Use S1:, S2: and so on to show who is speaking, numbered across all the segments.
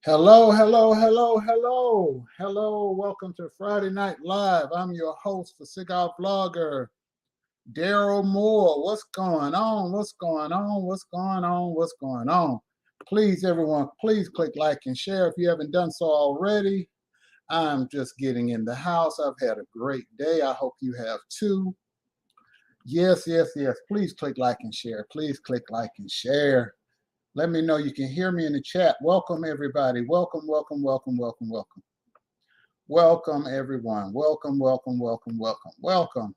S1: Hello, hello, hello, hello, hello. Welcome to Friday Night Live. I'm your host for Cigar Blogger, Daryl Moore. What's going on? What's going on? What's going on? What's going on? Please, everyone, please click like and share if you haven't done so already. I'm just getting in the house. I've had a great day. I hope you have too. Yes, yes, yes. Please click like and share. Please click like and share. Let me know you can hear me in the chat. Welcome, everybody. Welcome, welcome, welcome, welcome, welcome. Welcome, everyone. Welcome, welcome, welcome, welcome, welcome.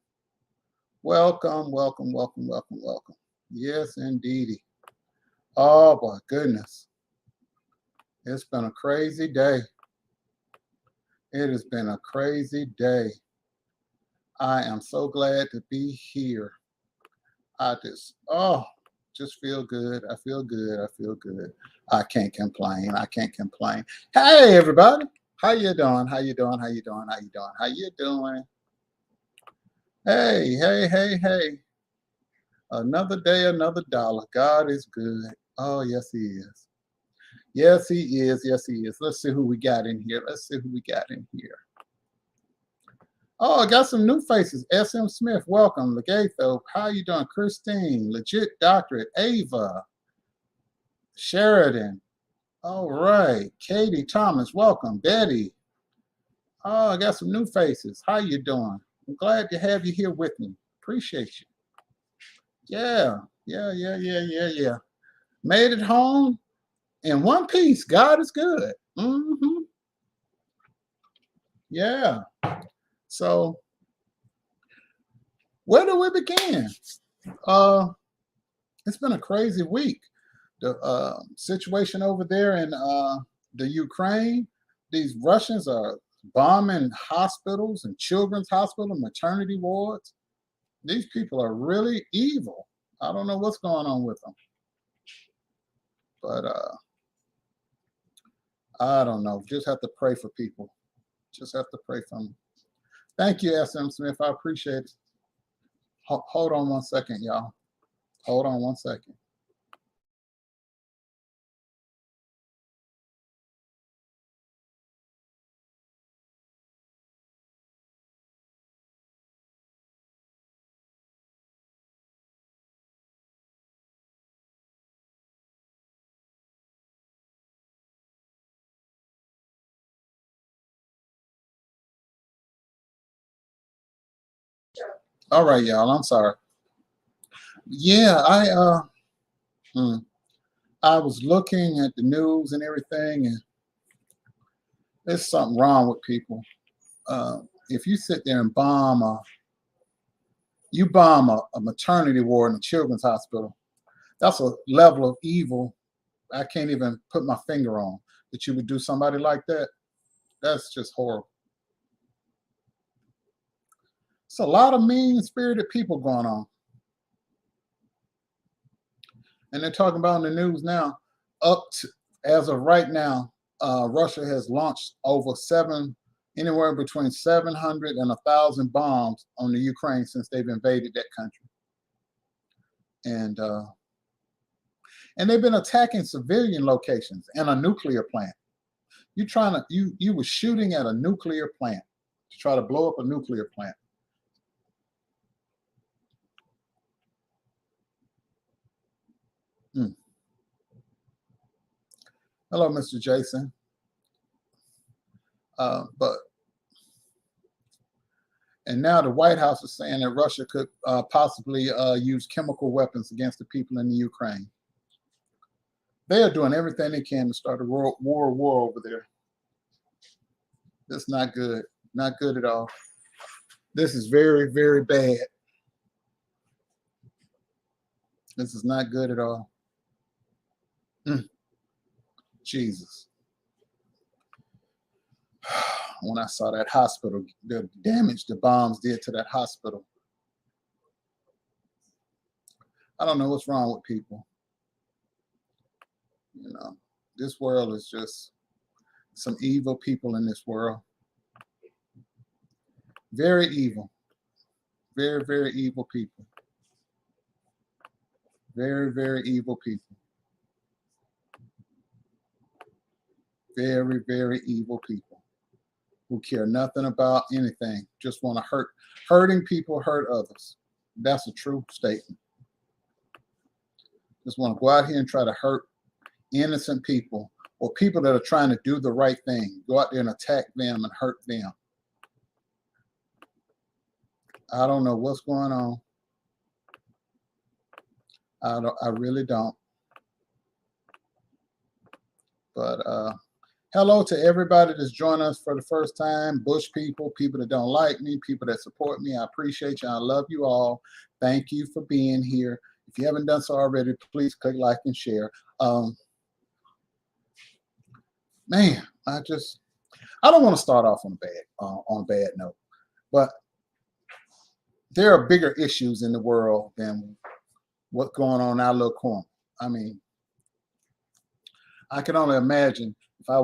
S1: Welcome, welcome, welcome, welcome, welcome. Yes, indeedy. Oh, my goodness. It's been a crazy day. It has been a crazy day. I am so glad to be here. I just feel good. I feel good. I feel good. I can't complain. I can't complain. Hey, everybody. How you doing? How you doing? How you doing? How you doing? How you doing? Hey, hey, hey, hey. Another day, another dollar. God is good. Oh, yes, he is. Yes, he is. Yes, he is. Let's see who we got in here. Let's see who we got in here. Oh, I got some new faces. SM Smith, welcome. Legatho, how you doing? Christine, Legit Doctorate, Ava, Sheridan. All right. Katie Thomas, welcome. Betty. Oh, I got some new faces. How you doing? I'm glad to have you here with me. Appreciate you. Yeah. Made it home in one piece. God is good. Yeah. So where do we begin? It's been a crazy week. The situation over there in the Ukraine, these Russians are bombing hospitals and children's hospital, maternity wards. These people are really evil. I don't know what's going on with them. But I don't know. Just have to pray for people. Just have to pray for them. Thank you, SM Smith. I appreciate it. Hold on one second, y'all. Hold on one second. All right, y'all. I'm sorry. Yeah, I was looking at the news and everything, and there's something wrong with people. If you sit there and bomb a maternity ward in a children's hospital, that's a level of evil I can't even put my finger on that you would do somebody like that. That's just horrible. It's a lot of mean-spirited people going on. And they're talking about in the news now, as of right now, Russia has launched anywhere between 700 and 1,000 bombs on the Ukraine since they've invaded that country. and they've been attacking civilian locations and a nuclear plant. You were shooting at a nuclear plant to try to blow up a nuclear plant. Hello, Mr. Jason. And now the White House is saying that Russia could possibly use chemical weapons against the people in the Ukraine. They are doing everything they can to start a war over there. That's not good. Not good at all. This is very, very bad. This is not good at all. Jesus. When I saw that hospital, the damage the bombs did to that hospital. I don't know what's wrong with people. You know, this world is just some evil people in this world. Very evil. Very, very evil people. Very, very evil people. Very, very evil people who care nothing about anything. Just want to hurt. Hurting people hurt others. That's a true statement. Just want to go out here and try to hurt innocent people or people that are trying to do the right thing. Go out there and attack them and hurt them. I don't know what's going on. I really don't. But hello to everybody that's joining us for the first time. Bush people, people that don't like me, people that support me. I appreciate you. I love you all. Thank you for being here. If you haven't done so already, please click like and share. Man, I don't want to start off on a bad note, but there are bigger issues in the world than what's going on in our little corner. I mean, I can only imagine if I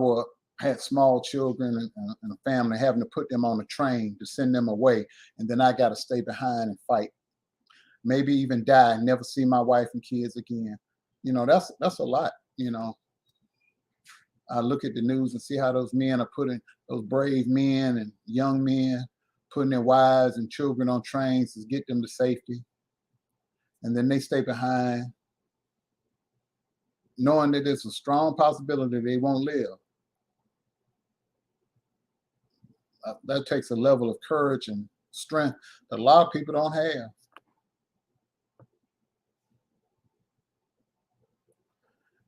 S1: had small children and a family, having to put them on a train to send them away, and then I got to stay behind and fight, maybe even die and never see my wife and kids again. You know, that's a lot. You know, I look at the news and see how those men are putting, those brave men and young men, putting their wives and children on trains to get them to safety. And then they stay behind, knowing that there's a strong possibility they won't live. That takes a level of courage and strength that a lot of people don't have.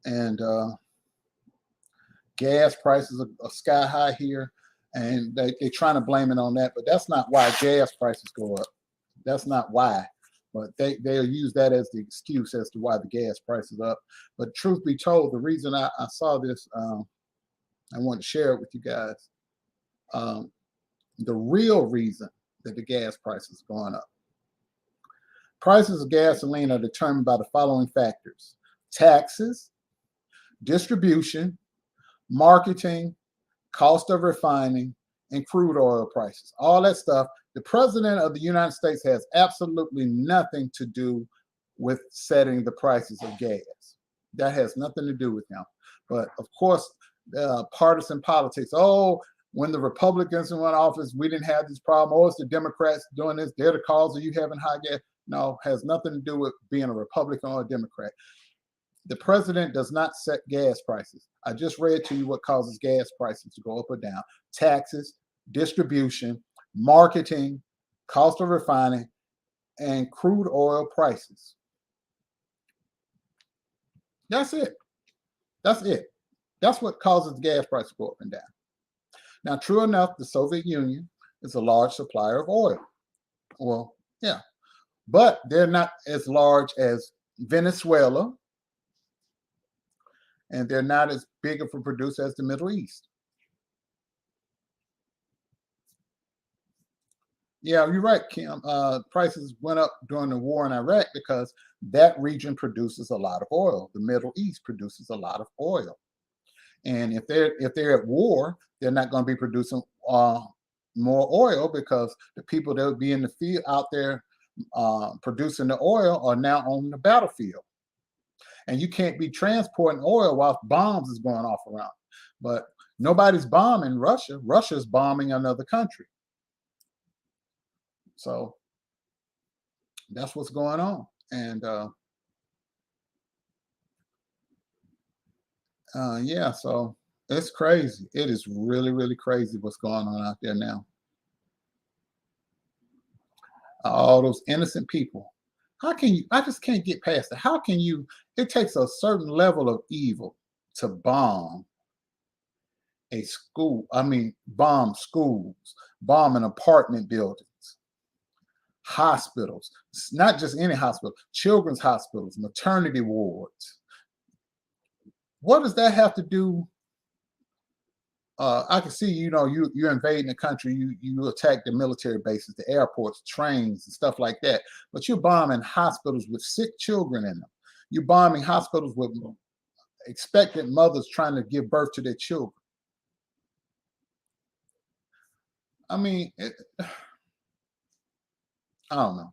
S1: And gas prices are sky high here, and they're trying to blame it on that, but that's not why gas prices go up. That's not why. But they'll use that as the excuse as to why the gas price is up. But truth be told, the reason I saw this, I want to share it with you guys. The real reason that the gas price is going up. Prices of gasoline are determined by the following factors: taxes, distribution, marketing, cost of refining, and crude oil prices. All that stuff. The president of the United States has absolutely nothing to do with setting the prices of gas. That has nothing to do with him. But of course, partisan politics. Oh, when the Republicans went in office, we didn't have this problem. Oh, it's the Democrats doing this. They're the cause of you having high gas. No, has nothing to do with being a Republican or a Democrat. The president does not set gas prices. I just read to you what causes gas prices to go up or down: taxes, distribution, marketing, cost of refining, and crude oil prices. That's it. That's it. That's what causes the gas price to go up and down. Now, true enough, the Soviet Union is a large supplier of oil. Well, yeah, but they're not as large as Venezuela, and they're not as big of a producer as the Middle East. Yeah, you're right, Kim. Prices went up during the war in Iraq because that region produces a lot of oil. The Middle East produces a lot of oil, and if they're at war, they're not going to be producing more oil because the people that would be in the field out there producing the oil are now on the battlefield. And you can't be transporting oil while bombs is going off around. But nobody's bombing Russia. Russia's bombing another country. So that's what's going on. And yeah, so it's crazy. It is really, really crazy what's going on out there now. All those innocent people. How can you? I just can't get past it. How can you? It takes a certain level of evil to bomb a school. I mean, bomb schools, bombing apartment buildings, hospitals, not just any hospital, children's hospitals, maternity wards. What does that have to do? I can see, you're invading the country, you attack the military bases, the airports, trains, and stuff like that. But you're bombing hospitals with sick children in them. You're bombing hospitals with expectant mothers trying to give birth to their children. I mean, I don't know.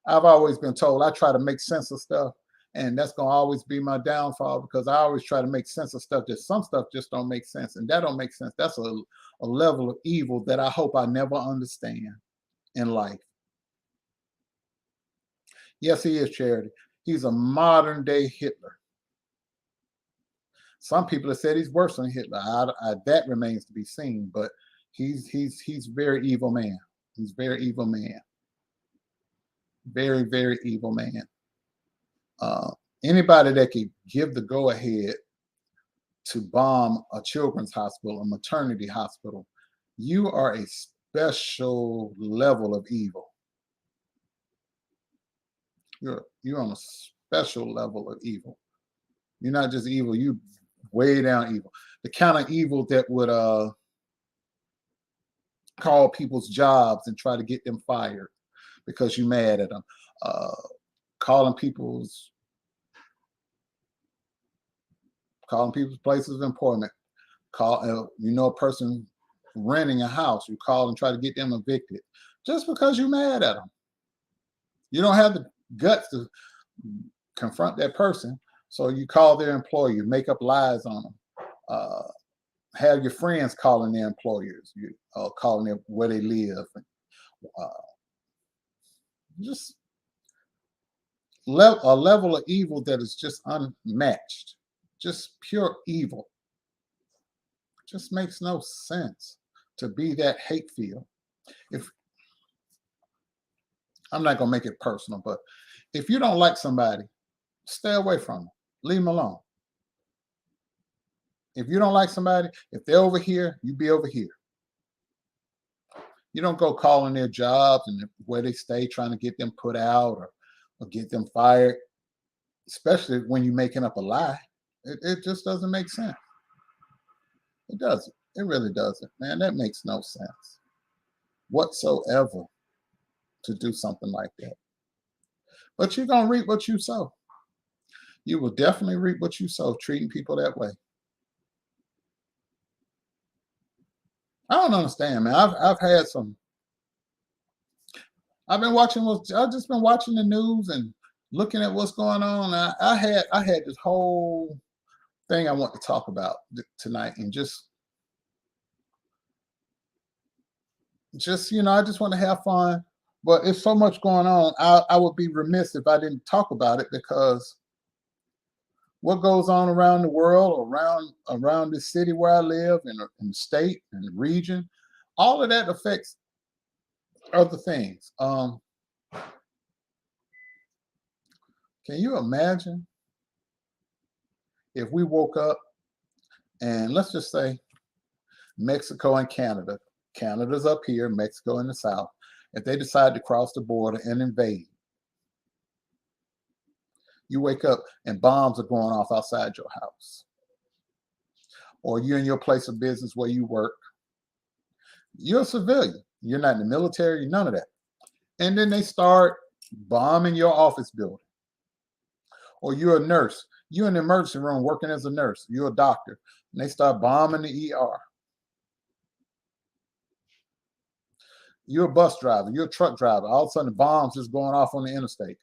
S1: I've always been told I try to make sense of stuff, and that's going to always be my downfall, because I always try to make sense of stuff. Just some stuff just don't make sense, and that don't make sense. That's a level of evil that I hope I never understand in life. Yes, he is, Charity. He's a modern day Hitler. Some people have said he's worse than Hitler. That remains to be seen, but he's very evil man. He's very evil man. Very, very evil man. Anybody that could give the go-ahead to bomb a children's hospital, a maternity hospital, you are a special level of evil. You're on a special level of evil. You're not just evil, you way down evil. The kind of evil that would call people's jobs and try to get them fired because you're mad at them. Calling people's places of employment. A person renting a house, you call and try to get them evicted just because you're mad at them. You don't have the guts to confront that person, so you call their employer, you make up lies on them. Have your friends calling their employers, calling them where they live. Just a level of evil that is just unmatched. Just pure evil. Just makes no sense to be that hate-filled. I'm not gonna make it personal, but if you don't like somebody, stay away from them. Leave them alone. If you don't like somebody, if they're over here, you be over here. You don't go calling their jobs and where they stay, trying to get them put out or get them fired, especially when you're making up a lie. It just doesn't make sense. It doesn't. It really doesn't, man. That makes no sense whatsoever to do something like that. But you're going to reap what you sow. You will definitely reap what you sow, treating people that way. I don't understand, man. I've just been watching the news and looking at what's going on. I had this whole thing I want to talk about tonight, and just I just want to have fun. But it's so much going on. I would be remiss if I didn't talk about it, because what goes on around the world, around the city where I live, and the state and the region, all of that affects other things. Can you imagine if we woke up and, let's just say, Mexico and Canada, Canada's up here, Mexico in the south, if they decide to cross the border and invade, you wake up and bombs are going off outside your house, or you're in your place of business where you work. You're a civilian. You're not in the military, none of that. And then they start bombing your office building. Or you're a nurse. You're in the emergency room working as a nurse. You're a doctor. And they start bombing the ER. You're a bus driver. You're a truck driver. All of a sudden, the bombs just going off on the interstate.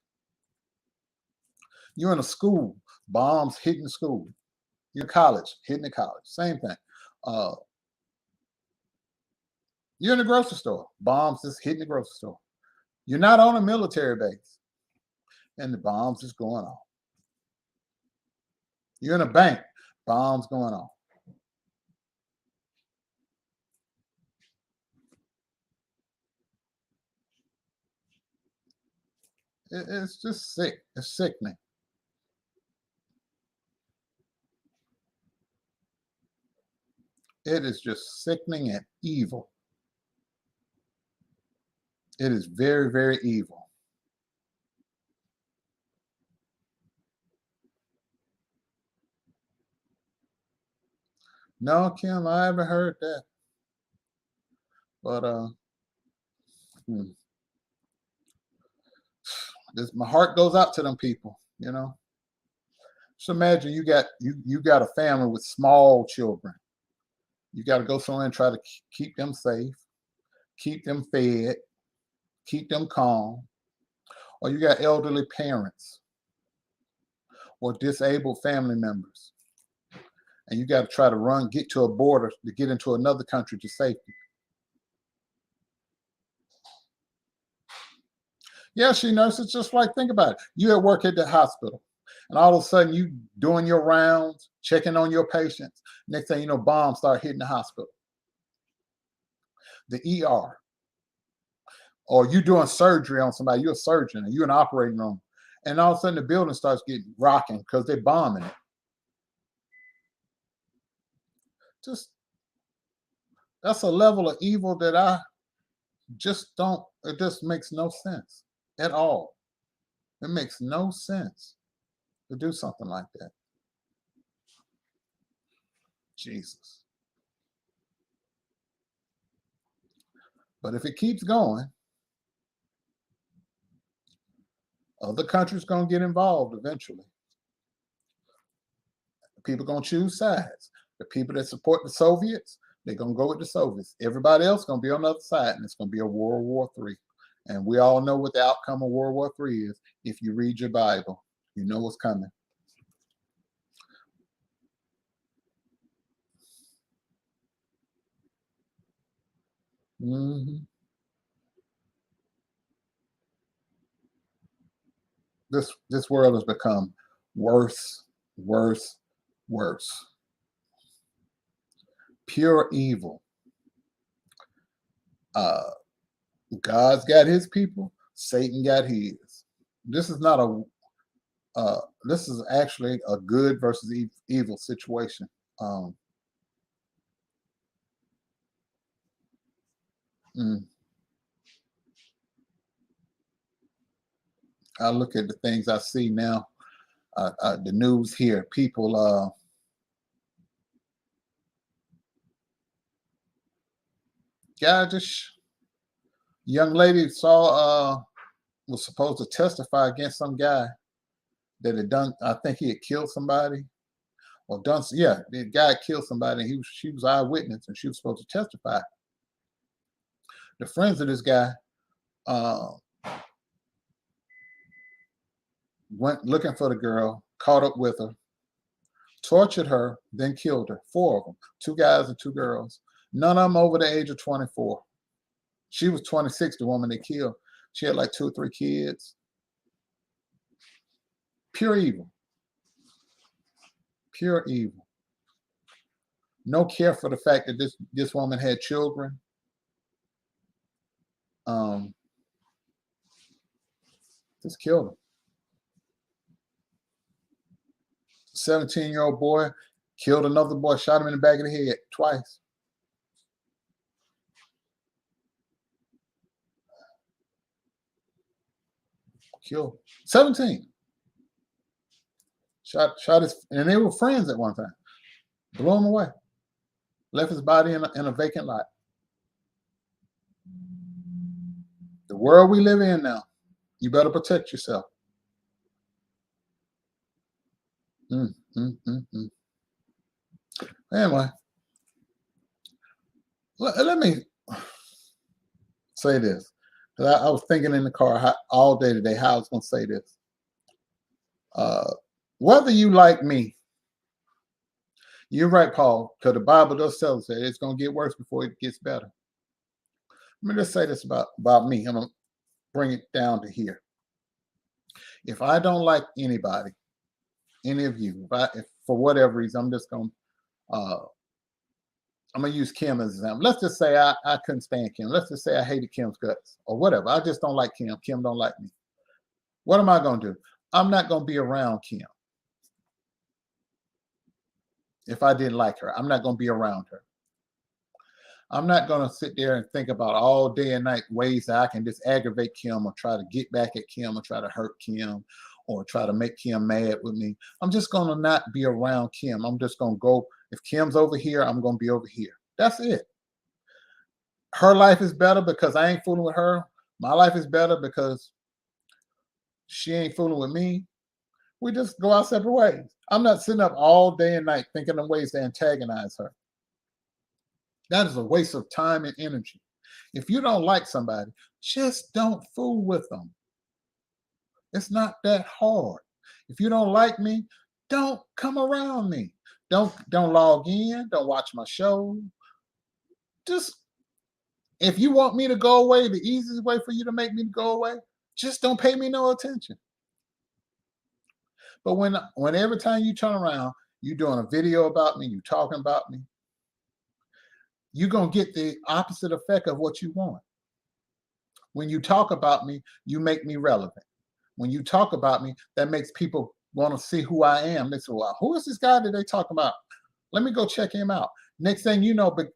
S1: You're in a school. Bombs hitting the school. You're in college. Hitting the college. Same thing. You're in a grocery store. Bombs just hitting the grocery store. You're not on a military base. And the bombs just going off. You're in a bank. Bombs going off. It's just sick. It's sickening. It is just sickening and evil. It is very, very evil. No, Kim, I haven't heard that. But my heart goes out to them people, you know. Just imagine you got a family with small children. You got to go somewhere and try to keep them safe, keep them fed, keep them calm. Or you got elderly parents or disabled family members. And you got to try to get to a border to get into another country to safety. Yeah, she nurses, just like, think about it. You at work at the hospital, and all of a sudden you doing your rounds, checking on your patients. Next thing you know, bombs start hitting the hospital, the ER. Or you doing surgery on somebody, you're a surgeon, and you're in an operating room, and all of a sudden the building starts getting rocking because they're bombing it. That's a level of evil that I just don't, it just makes no sense at all. It makes no sense to do something like that. Jesus. But if it keeps going, other countries going to get involved eventually. People going to choose sides. The people that support the Soviets, they're going to go with the Soviets. Everybody else going to be on the other side, and it's going to be a World War III. And we all know what the outcome of World War III is. If you read your Bible, you know what's coming. Mm-hmm. This world has become worse, worse, worse. Pure evil. God's got his people. Satan got his. This is not this is actually a good versus evil situation. I look at the things I see now, the news here. People, young lady was supposed to testify against some guy that had done. I think he had killed somebody, or done. Yeah, the guy killed somebody. And she was eyewitness, and she was supposed to testify. The friends of this guy went looking for the girl, caught up with her, tortured her, then killed her. 4 of them, 2 guys and 2 girls. None of them over the age of 24. She was 26, the woman they killed. She had like 2 or 3 kids. Pure evil. Pure evil. No care for the fact that this woman had children. Just killed her. 17-year-old boy killed another boy, shot him in the back of the head twice. Killed 17. Shot his, and they were friends at one time. Blew him away. Left his body in a vacant lot. The world we live in now, you better protect yourself. Anyway, let me say this. 'Cause I was thinking in the car all day today how I was going to say this. Whether you like me, you're right, Paul, because the Bible does tell us that it's going to get worse before it gets better. Let me just say this about me. I'm going to bring it down to here. If I don't like anybody, any of you, if for whatever reason, I'm just going to use Kim as an example. Let's just say I couldn't stand Kim. Let's just say I hated Kim's guts or whatever. I just don't like Kim. Kim don't like me. What am I going to do? I'm not going to be around Kim. If I didn't like her, I'm not going to be around her. I'm not going to sit there and think about all day and night ways that I can just aggravate Kim or try to get back at Kim or try to hurt Kim or try to make Kim mad with me. I'm just going to not be around Kim. I'm just going to go. If Kim's over here, I'm going to be over here. That's it. Her life is better because I ain't fooling with her. My life is better because she ain't fooling with me. We just go our separate ways. I'm not sitting up all day and night thinking of ways to antagonize her. That is a waste of time and energy. If you don't like somebody, just don't fool with them. It's not that hard. If you don't like me, don't come around me. Don't log in. Don't watch my show. Just, if you want me to go away, the easiest way for you to make me go away, just don't pay me no attention. But when every time you turn around, you're doing a video about me, you're talking about me, you're going to get the opposite effect of what you want. When you talk about me, you make me relevant. When you talk about me, that makes people want to see who I am. They say, well, who is this guy that they talk about? Let me go check him out. Next thing you know, but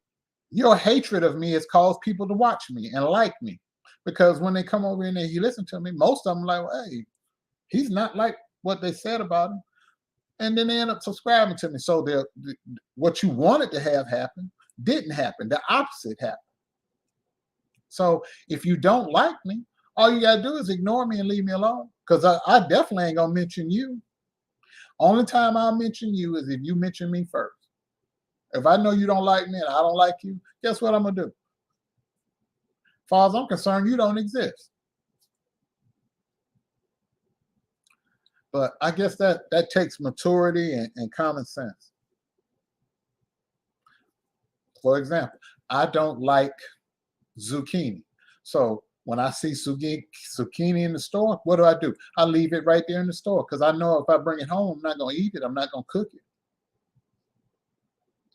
S1: your hatred of me has caused people to watch me and like me. Because when they come over and you listen to me, most of them are like, hey, he's not like what they said about him. And then they end up subscribing to me. So what you wanted to have happen didn't happen. The opposite happened. So if you don't like me, all you got to do is ignore me and leave me alone. Because I definitely ain't going to mention you. Only time I'll mention you is if you mention me first. If I know you don't like me and I don't like you, guess what I'm going to do? As far as I'm concerned, you don't exist. But I guess that takes maturity and common sense. For example, I don't like zucchini. So when I see zucchini in the store, what do? I leave it right there in the store because I know if I bring it home, I'm not going to eat it. I'm not going to cook it.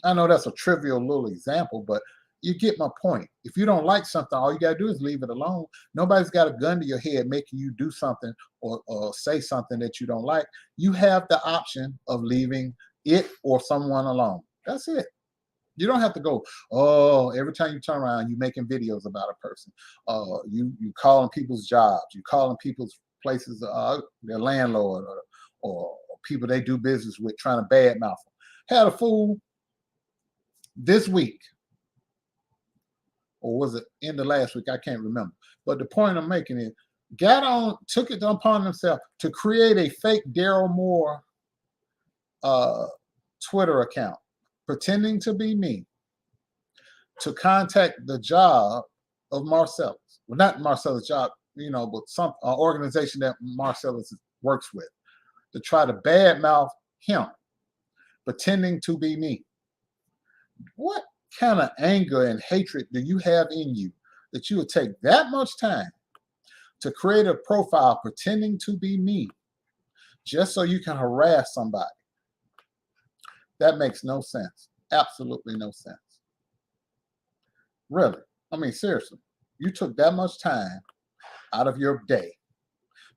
S1: I know that's a trivial little example, but you get my point. If you don't like something, all you got to do is leave it alone. Nobody's got a gun to your head making you do something or say something that you don't like. You have the option of leaving it or someone alone. That's it. You don't have to go, oh, every time you turn around, you're making videos about a person. You calling people's jobs. You calling people's places, their landlord or people they do business with, trying to badmouth them. Had a fool this week, or was it end of last week? I can't remember. But the point I'm making is, took it upon himself to create a fake Daryl Moore Twitter account, pretending to be me, to contact the job of Marcellus. Well, not Marcellus' job, but some organization that Marcellus works with, to try to badmouth him, pretending to be me. What kind of anger and hatred do you have in you that you would take that much time to create a profile pretending to be me just so you can harass somebody? That makes no sense. Absolutely no sense. Really. I mean, seriously, you took that much time out of your day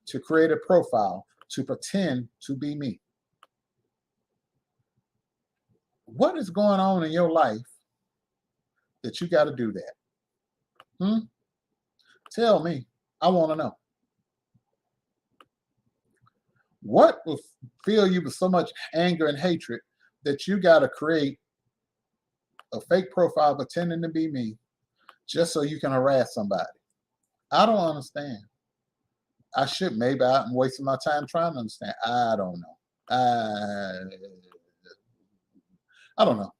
S1: to create a profile to pretend to be me. What is going on in your life that you got to do that? Tell me. I want to know. What will fill you with so much anger and hatred that you got to create a fake profile pretending to be me just so you can harass somebody? I don't understand. Maybe I'm wasting my time trying to understand. I don't know. I don't know.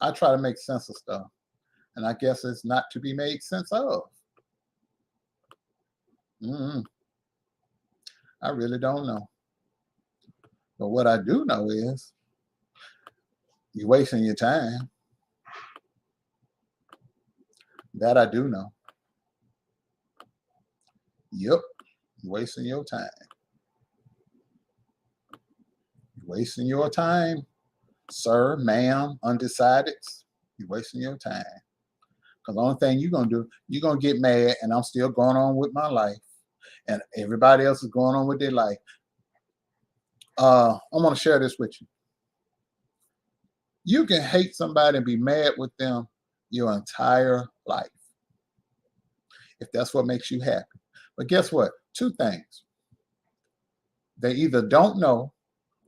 S1: I try to make sense of stuff. And I guess it's not to be made sense of. I really don't know. But what I do know is you're wasting your time. That I do know. Yep, you're wasting your time. You're wasting your time, sir, ma'am, undecided. You're wasting your time. Because the only thing you're going to do, you're going to get mad, and I'm still going on with my life. And everybody else is going on with their life. I want to share this with you. You can hate somebody and be mad with them your entire life, if that's what makes you happy. But guess what? Two things. They either don't know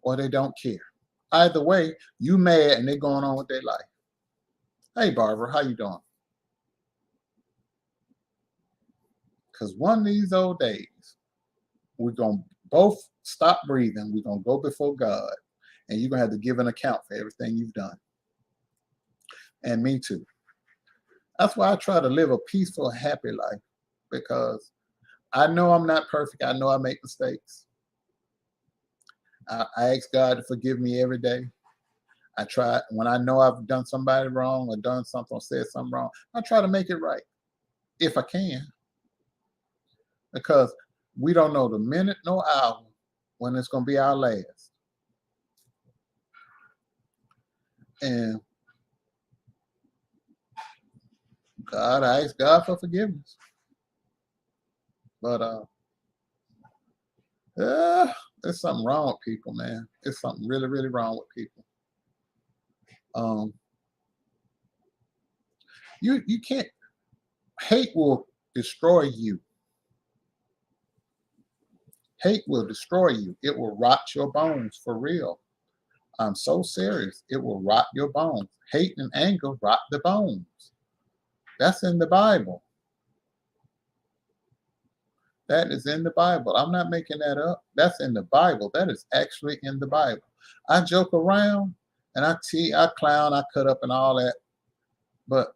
S1: or they don't care. Either way, you mad and they're going on with their life. Hey, Barbara, how you doing? Because one of these old days, we're going to both stop breathing. We're going to go before God, and you're going to have to give an account for everything you've done. And me too. That's why I try to live a peaceful, happy life, because I know I'm not perfect. I know I make mistakes. I ask God to forgive me every day. I try, when I know I've done somebody wrong or done something or said something wrong, I try to make it right if I can. Because we don't know the minute nor hour when it's going to be our last. And God, I ask God for forgiveness. But there's something wrong with people, man. There's something really, really wrong with people. You can't. Hate will destroy you. Hate will destroy you. It will rot your bones, for real. I'm so serious. It will rot your bones. Hate and anger rot the bones. That's in the Bible. That is in the Bible. I'm not making that up. That's in the Bible. That is actually in the Bible. I joke around and I clown, I cut up and all that. But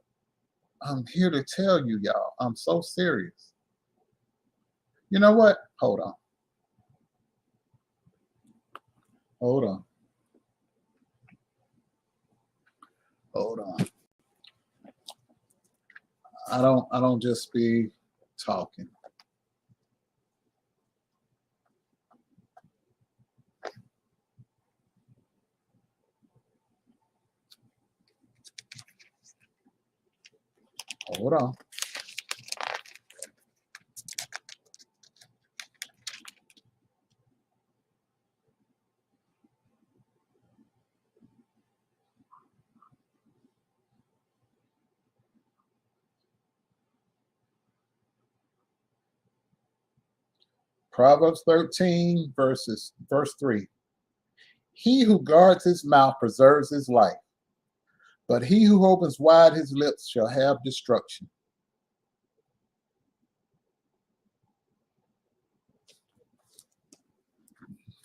S1: I'm here to tell you, y'all, I'm so serious. You know what? Hold on. Hold on. Hold on. I don't just be talking. Hold on. Proverbs 13, verse 3. He who guards his mouth preserves his life, but he who opens wide his lips shall have destruction.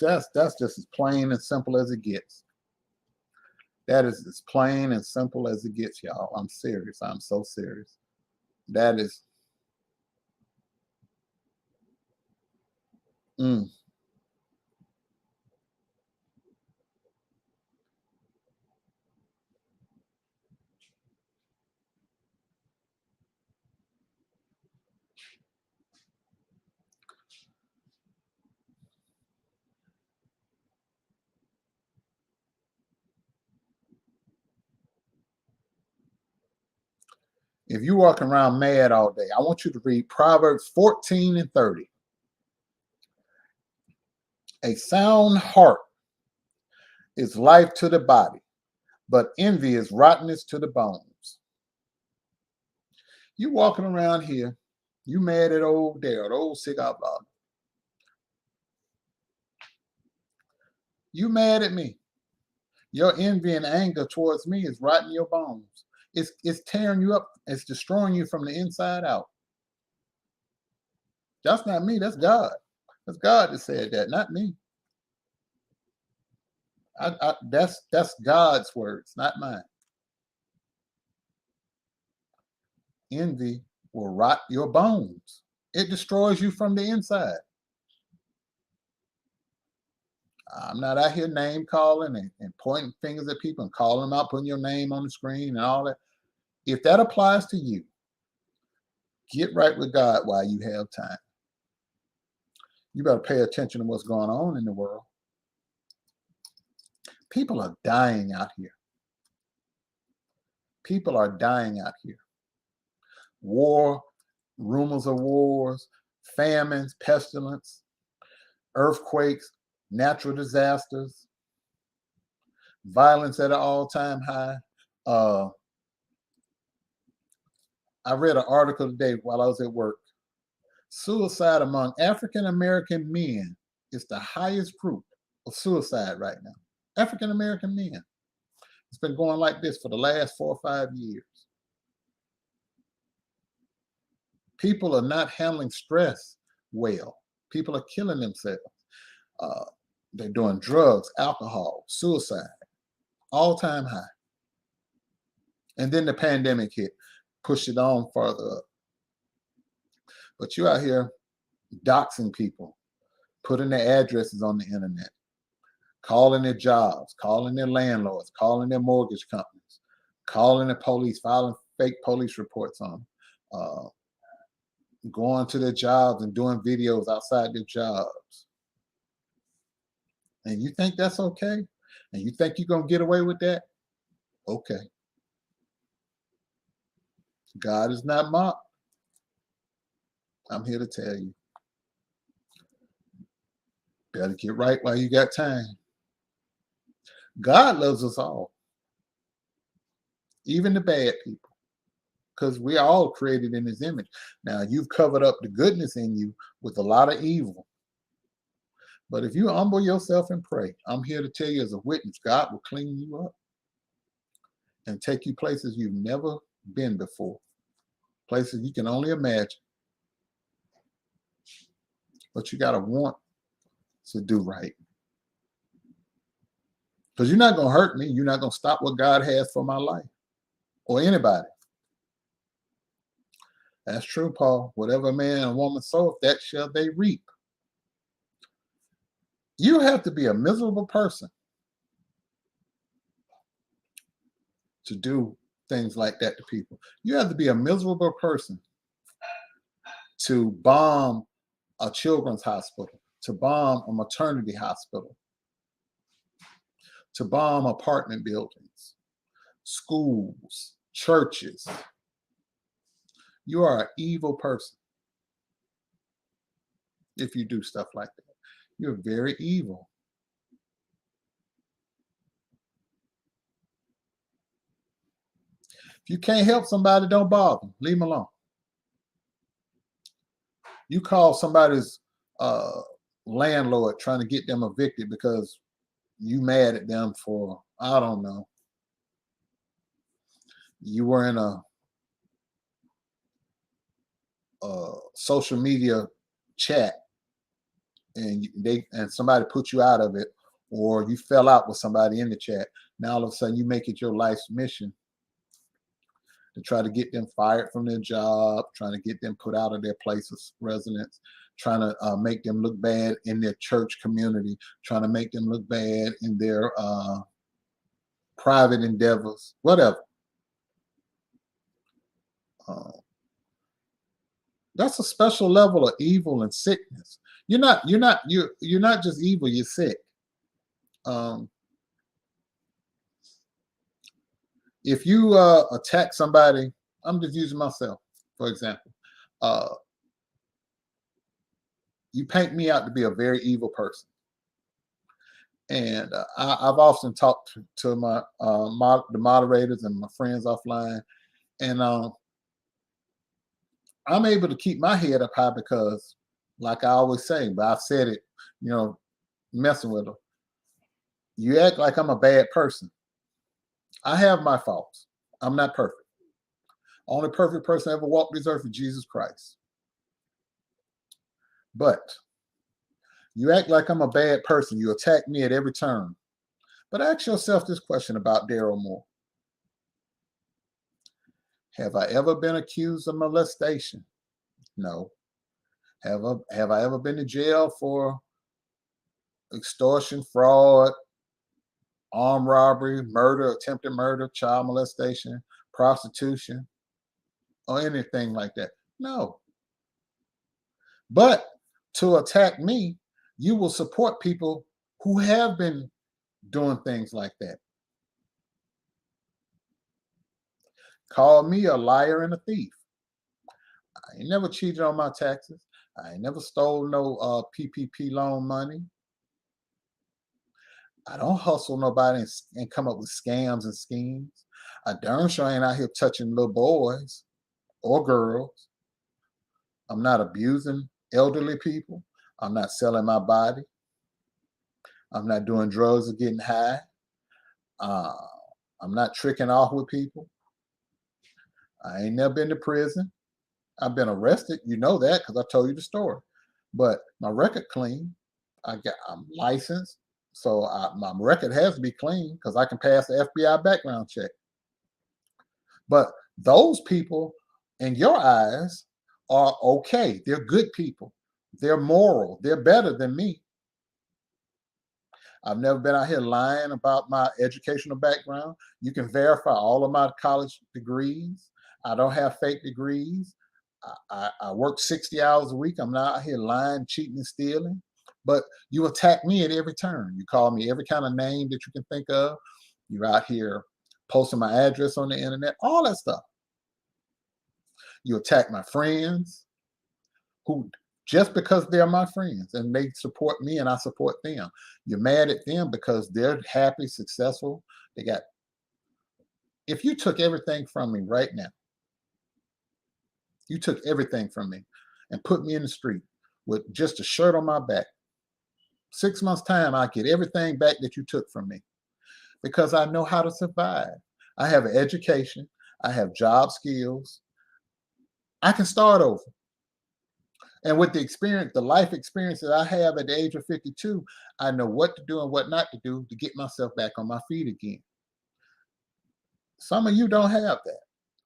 S1: That's just as plain and simple as it gets. That is as plain and simple as it gets, y'all. I'm serious. I'm so serious. That is. If you're walking around mad all day, I want you to read Proverbs 14 and 30. A sound heart is life to the body, but envy is rottenness to the bones. You walking around here, you mad at old Daryl, the old Cigar blogger. You mad at me. Your envy and anger towards me is rotting your bones. It's tearing you up. It's destroying you from the inside out. That's not me. That's God. That's God that said that, not me. That's God's words, not mine. Envy will rot your bones. It destroys you from the inside. I'm not out here name calling and pointing fingers at people and calling them out, putting your name on the screen and all that. If that applies to you, get right with God while you have time. You better pay attention to what's going on in the world. People are dying out here. People are dying out here. War, rumors of wars, famines, pestilence, earthquakes, natural disasters, violence at an all-time high. I read an article today while I was at work. Suicide among African-American men is the highest group of suicide right now. African-American men. It's been going like this for the last 4 or 5 years. People are not handling stress well. People are killing themselves. They're doing drugs, alcohol, suicide, all-time high. And then the pandemic hit, pushed it on further up. But you out here doxing people, putting their addresses on the internet, calling their jobs, calling their landlords, calling their mortgage companies, calling the police, filing fake police reports on them, going to their jobs and doing videos outside their jobs. And you think that's okay? And you think you're going to get away with that? Okay. God is not mocked. I'm here to tell you. Better get right while you got time. God loves us all, even the bad people, because we're all created in his image. Now, you've covered up the goodness in you with a lot of evil. But if you humble yourself and pray, I'm here to tell you as a witness, God will clean you up and take you places you've never been before, places you can only imagine. But you got to want to do right. Because you're not going to hurt me. You're not going to stop what God has for my life or anybody. That's true, Paul. Whatever a man and woman soweth, that shall they reap. You have to be a miserable person to do things like that to people. You have to be a miserable person to bomb a children's hospital, to bomb a maternity hospital, to bomb apartment buildings, schools, churches. You are an evil person if you do stuff like that. You're very evil. If you can't help somebody, don't bother them. Leave them alone. You call somebody's landlord trying to get them evicted because you mad at them for, I don't know, you were in a social media chat and somebody put you out of it, or you fell out with somebody in the chat. Now all of a sudden you make it your life's mission to try to get them fired from their job, trying to get them put out of their place of residence, trying to make them look bad in their church community, trying to make them look bad in their private endeavors, whatever. That's a special level of evil and sickness. You're not just evil, you're sick. If you attack somebody, I'm just using myself, for example. You paint me out to be a very evil person. And I've often talked to the moderators and my friends offline, and I'm able to keep my head up high because, like I always say, but I've said it, messing with them. You act like I'm a bad person. I have my faults. I'm not perfect. Only perfect person ever walked this earth is Jesus Christ. But you act like I'm a bad person. You attack me at every turn. But ask yourself this question about Daryl Moore. Have I ever been accused of molestation? No. Have I ever been to jail for extortion, fraud, armed robbery, murder, attempted murder, child molestation, prostitution, or anything like that? No. But to attack me, you will support people who have been doing things like that. Call me a liar and a thief. I ain't never cheated on my taxes. I ain't never stole no PPP loan money. I don't hustle nobody and come up with scams and schemes. I darn sure ain't out here touching little boys or girls. I'm not abusing elderly people. I'm not selling my body. I'm not doing drugs or getting high. I'm not tricking off with people. I ain't never been to prison. I've been arrested. You know that because I told you the story. But my record clean. I'm licensed. So my record has to be clean because I can pass the FBI background check. But those people, in your eyes, are okay. They're good people. They're moral. They're better than me. I've never been out here lying about my educational background. You can verify all of my college degrees. I don't have fake degrees. I work 60 hours a week. I'm not out here lying, cheating, and stealing. But you attack me at every turn. You call me every kind of name that you can think of. You're out here posting my address on the internet, all that stuff. You attack my friends who, just because they're my friends and they support me and I support them. You're mad at them because they're happy, successful. If you took everything from me right now, you took everything from me and put me in the street with just a shirt on my back, 6 months' time, I get everything back that you took from me because I know how to survive. I have an education. I have job skills. I can start over. And with the experience, the life experience that I have at the age of 52, I know what to do and what not to do to get myself back on my feet again. Some of you don't have that.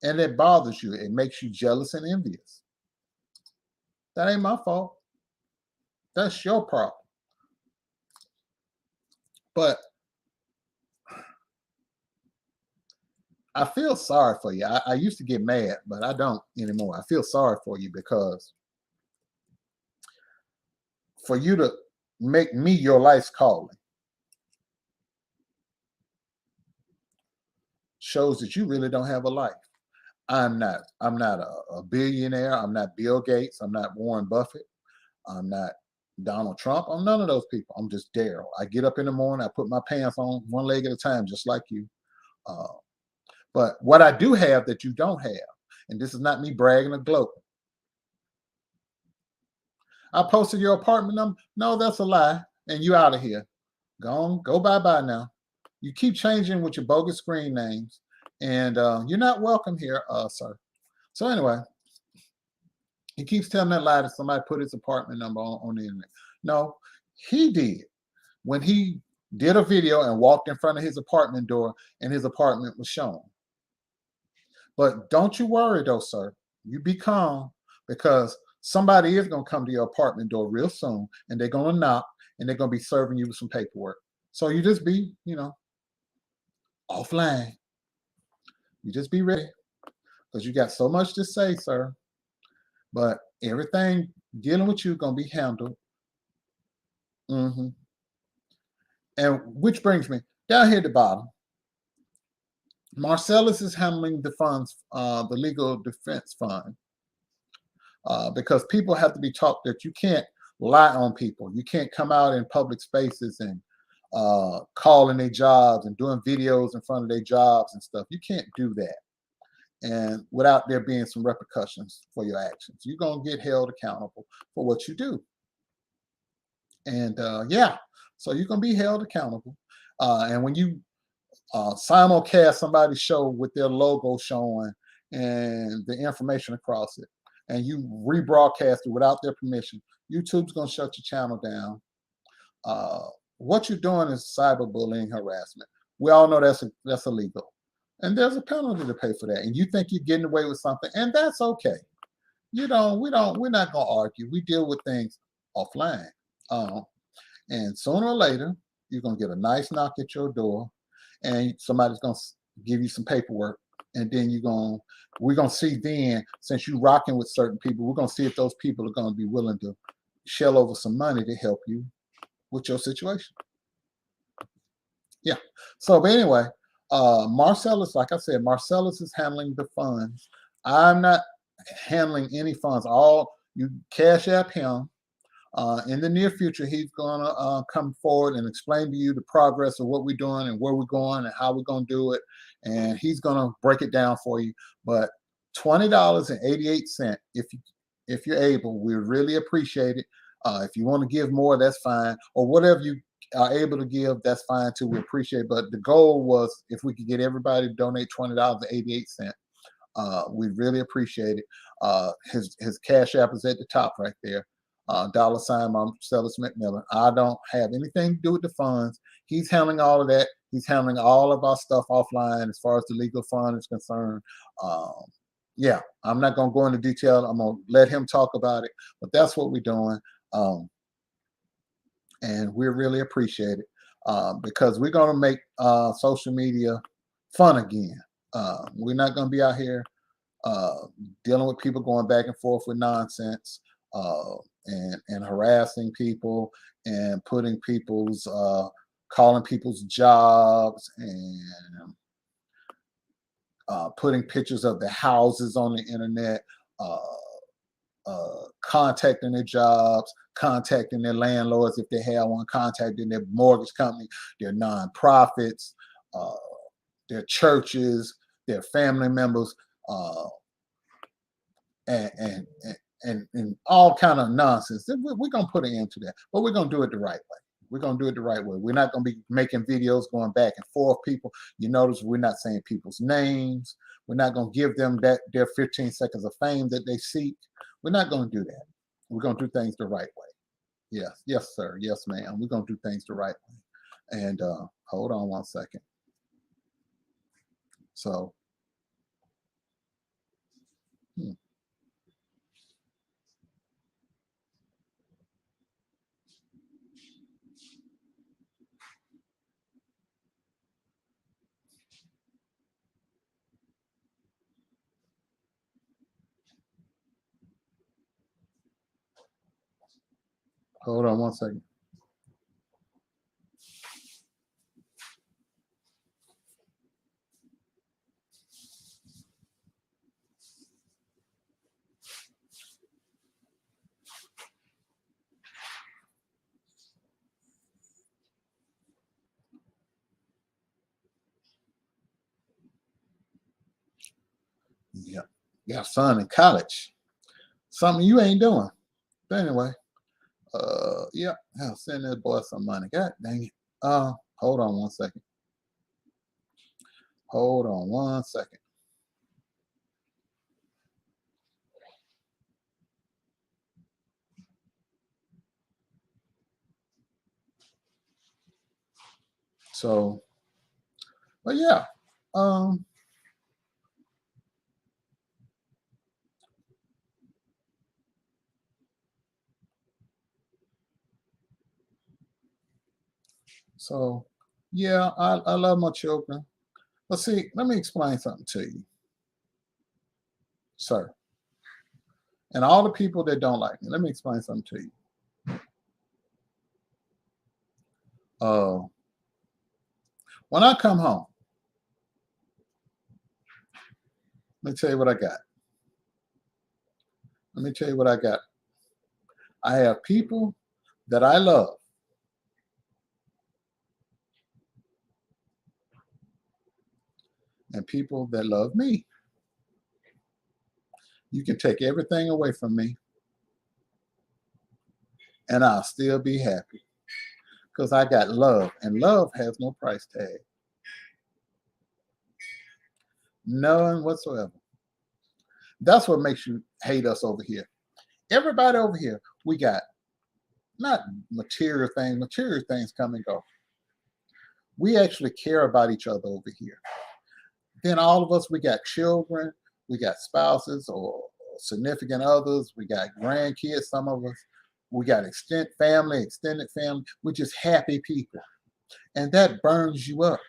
S1: And it bothers you. It makes you jealous and envious. That ain't my fault. That's your problem. But I feel sorry for you. I used to get mad, but I don't anymore. I feel sorry for you because for you to make me your life's calling shows that you really don't have a life. I'm not a billionaire. I'm not Bill Gates. I'm not Warren Buffett. I'm not Donald Trump. I'm none of those people. I'm just Daryl. I get up in the morning. I put my pants on one leg at a time, just like you. But what I do have that you don't have, and this is not me bragging or gloating. I posted your apartment number. No, that's a lie. And you out of here. Go bye-bye now. You keep changing with your bogus screen names. And you're not welcome here, sir. So anyway, he keeps telling that lie that somebody put his apartment number on the internet. No, he did. When he did a video and walked in front of his apartment door and his apartment was shown. But don't you worry though, sir. You be calm because somebody is going to come to your apartment door real soon and they're going to knock and they're going to be serving you with some paperwork. So you just be, offline. You just be ready because you got so much to say, sir. But everything dealing with you is going to be handled. And which brings me down here at the bottom. Marcellus is handling the funds, the legal defense fund, because people have to be taught that you can't lie on people. You can't come out in public spaces and calling their jobs and doing videos in front of their jobs and stuff. You can't do that. And without there being some repercussions for your actions, you're going to get held accountable for what you do. And so you're going to be held accountable. And when you simulcast somebody's show with their logo showing and the information across it, and you rebroadcast it without their permission, YouTube's going to shut your channel down. What you're doing is cyberbullying, harassment. We all know that's illegal. And there's a penalty to pay for that. And you think you're getting away with something, and that's okay. We're not gonna argue. We deal with things offline. And sooner or later, you're gonna get a nice knock at your door, and somebody's gonna give you some paperwork, and then we're gonna see then, since you're rocking with certain people, we're gonna see if those people are gonna be willing to shell over some money to help you with your situation. Yeah. So, but anyway, Marcellus, like I said, Marcellus is handling the funds. I'm not handling any funds. All you cash app him. In the near future, he's going to come forward and explain to you the progress of what we're doing and where we're going and how we're going to do it. And he's going to break it down for you. But $20.88, if you're able, we really appreciate it. If you want to give more, that's fine. Or whatever you are able to give, that's fine too. We appreciate it. But the goal was if we could get everybody to donate $20.88. We'd really appreciate it. His cash app is at the top right there. $ Marcellus McMillan. I don't have anything to do with the funds. He's handling all of that. He's handling all of our stuff offline as far as the legal fund is concerned. Yeah, I'm not going to go into detail. I'm going to let him talk about it. But that's what we're doing. And we really appreciate it because we're going to make social media fun again. We're not going to be out here dealing with people going back and forth with nonsense. And harassing people and putting people's calling people's jobs and putting pictures of their houses on the internet, contacting their jobs, contacting their landlords if they have one, contacting their mortgage company, their nonprofits, their churches, their family members, and all kind of nonsense. We're going to put an end to that, but we're going to do it the right way. We're going to do it the right way. We're not going to be making videos going back and forth. People, you notice we're not saying people's names. We're not going to give them their 15 seconds of fame that they seek. We're not going to do that. We're going to do things the right way. Yes, sir. Yes, ma'am. We're going to do things the right way. And hold on one second. So, hold on one second. Yeah, got a son in college. Something you ain't doing. But anyway, yeah, I'll send that boy some money. God dang it. Hold on one second. Hold on one second. So, but yeah, so yeah, I love my children. But see, let me explain something to you, sir. And all the people that don't like me, let me explain something to you. When I come home, let me tell you what I got. Let me tell you what I got. I have people that I love. And people that love me. You can take everything away from me, and I'll still be happy because I got love, and love has no price tag. None whatsoever. That's what makes you hate us over here. Everybody over here, we got not material things come and go. We actually care about each other over here. Then all of us, we got children, we got spouses or significant others, we got grandkids, some of us, we got extended family. We're just happy people. And that burns you up.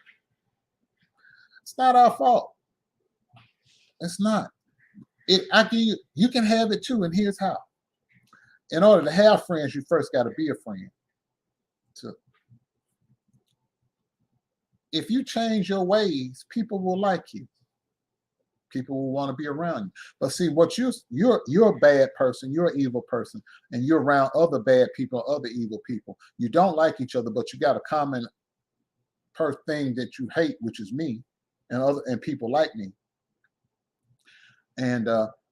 S1: It's not our fault. It's not. I give you, you can have it too, and here's how. In order to have friends, you first got to be a friend. So if you change your ways, people will like you. People will want to be around you. But see, what you're a bad person, you're an evil person, and you're around other bad people, other evil people. You don't like each other, but you got a common thing that you hate, which is me, and people like me. And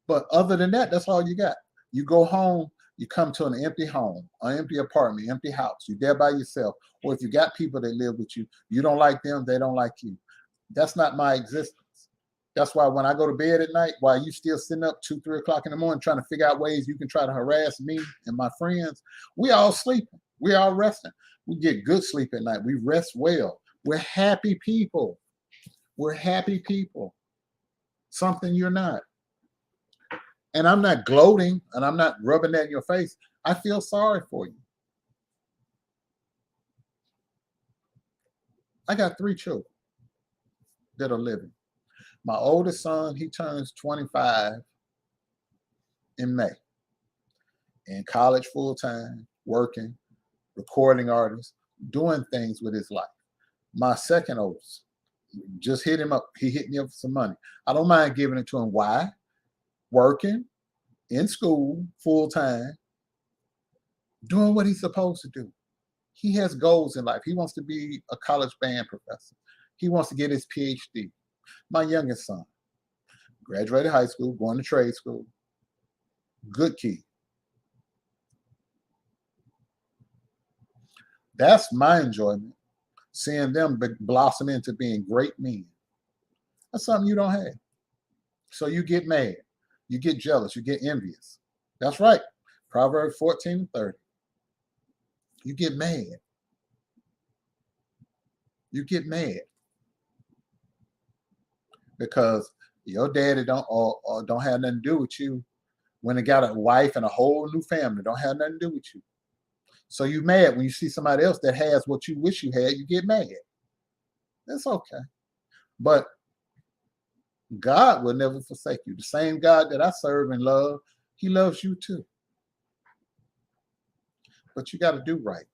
S1: but other than that, that's all you got. You go home, you come to an empty home, an empty apartment, empty house. You're there by yourself. Or if you got people that live with you, you don't like them, they don't like you. That's not my existence. That's why when I go to bed at night, while you still sitting up 2, 3 o'clock in the morning trying to figure out ways you can try to harass me and my friends, we all sleeping. We all resting. We get good sleep at night. We rest well. We're happy people. We're happy people. Something you're not. And I'm not gloating and I'm not rubbing that in your face. I feel sorry for you. I got 3 children that are living. My oldest son, he turns 25 in May. In college full-time, working, recording artist, doing things with his life. My second oldest, just hit him up. He hit me up for some money. I don't mind giving it to him. Why? Working, in school, full-time, doing what he's supposed to do. He has goals in life. He wants to be a college band professor. He wants to get his PhD. My youngest son, graduated high school, going to trade school. Good kid. That's my enjoyment, seeing them blossom into being great men. That's something you don't have. So you get mad. You get jealous. You get envious. That's right. Proverbs 14:30. You get mad. You get mad. Because your daddy don't have nothing to do with you when they got a wife and a whole new family. Don't have nothing to do with you. So you mad when you see somebody else that has what you wish you had, you get mad. That's okay. But God will never forsake you. The same God that I serve and love, he loves you too. But you got to do right.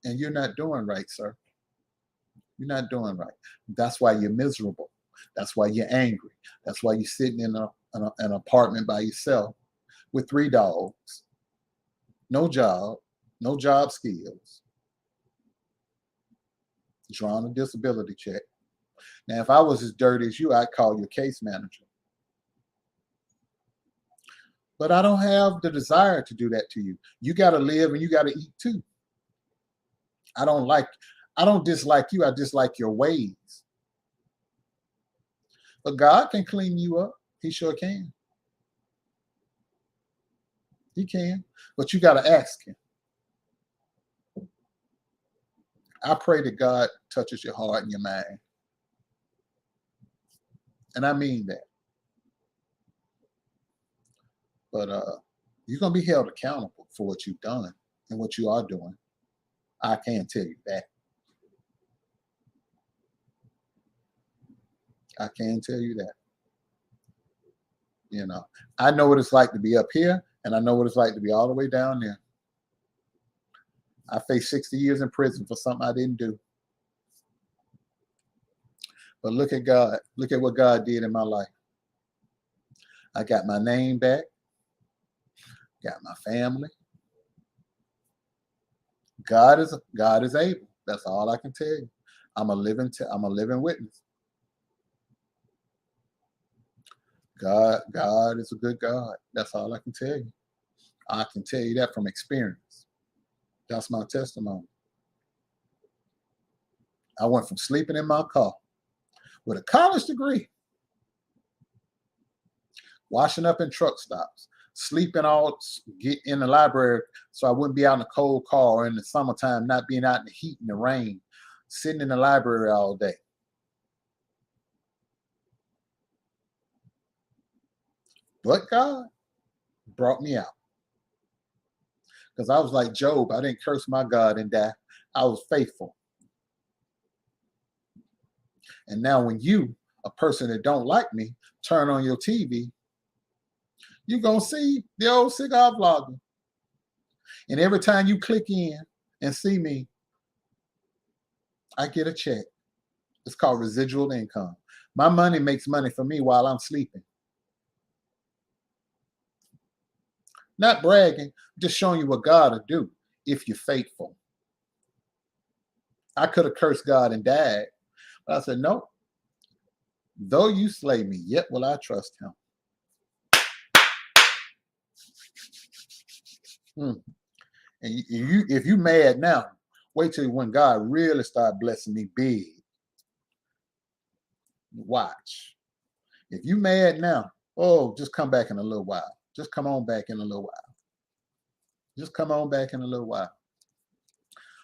S1: And you're not doing right, sir. You're not doing right. That's why you're miserable. That's why you're angry. That's why you're sitting in an apartment by yourself with 3 dogs, no job skills, drawing a disability check. Now, if I was as dirty as you, I'd call your case manager. But I don't have the desire to do that to you. You got to live and you got to eat too. I don't dislike you. I dislike your ways. But God can clean you up. He sure can. He can. But you got to ask him. I pray that God touches your heart and your mind. And I mean that. But you're going to be held accountable for what you've done and what you are doing. I can tell you that. I can tell you that. You know, I know what it's like to be up here, and I know what it's like to be all the way down there. I faced 60 years in prison for something I didn't do. But look at God. Look at what God did in my life. I got my name back. Got my family. God is able. That's all I can tell you. I'm a living witness. God is a good God. That's all I can tell you. I can tell you that from experience. That's my testimony. I went from sleeping in my car with a college degree, washing up in truck stops, sleeping get in the library so I wouldn't be out in a cold car, or in the summertime, not being out in the heat and the rain, sitting in the library all day. But God brought me out. Because I was like Job. I didn't curse my God and die. I was faithful. And now when you, a person that don't like me, turn on your TV, you're going to see the old cigar vlogger. And every time you click in and see me, I get a check. It's called residual income. My money makes money for me while I'm sleeping. Not bragging, just showing you what God will do if you're faithful. I could have cursed God and died, but I said, no. Though you slay me, yet will I trust him. And if you mad now, wait till when God really start blessing me big. Watch. If you mad now, oh, just come back in a little while. Just come on back in a little while. Just come on back in a little while.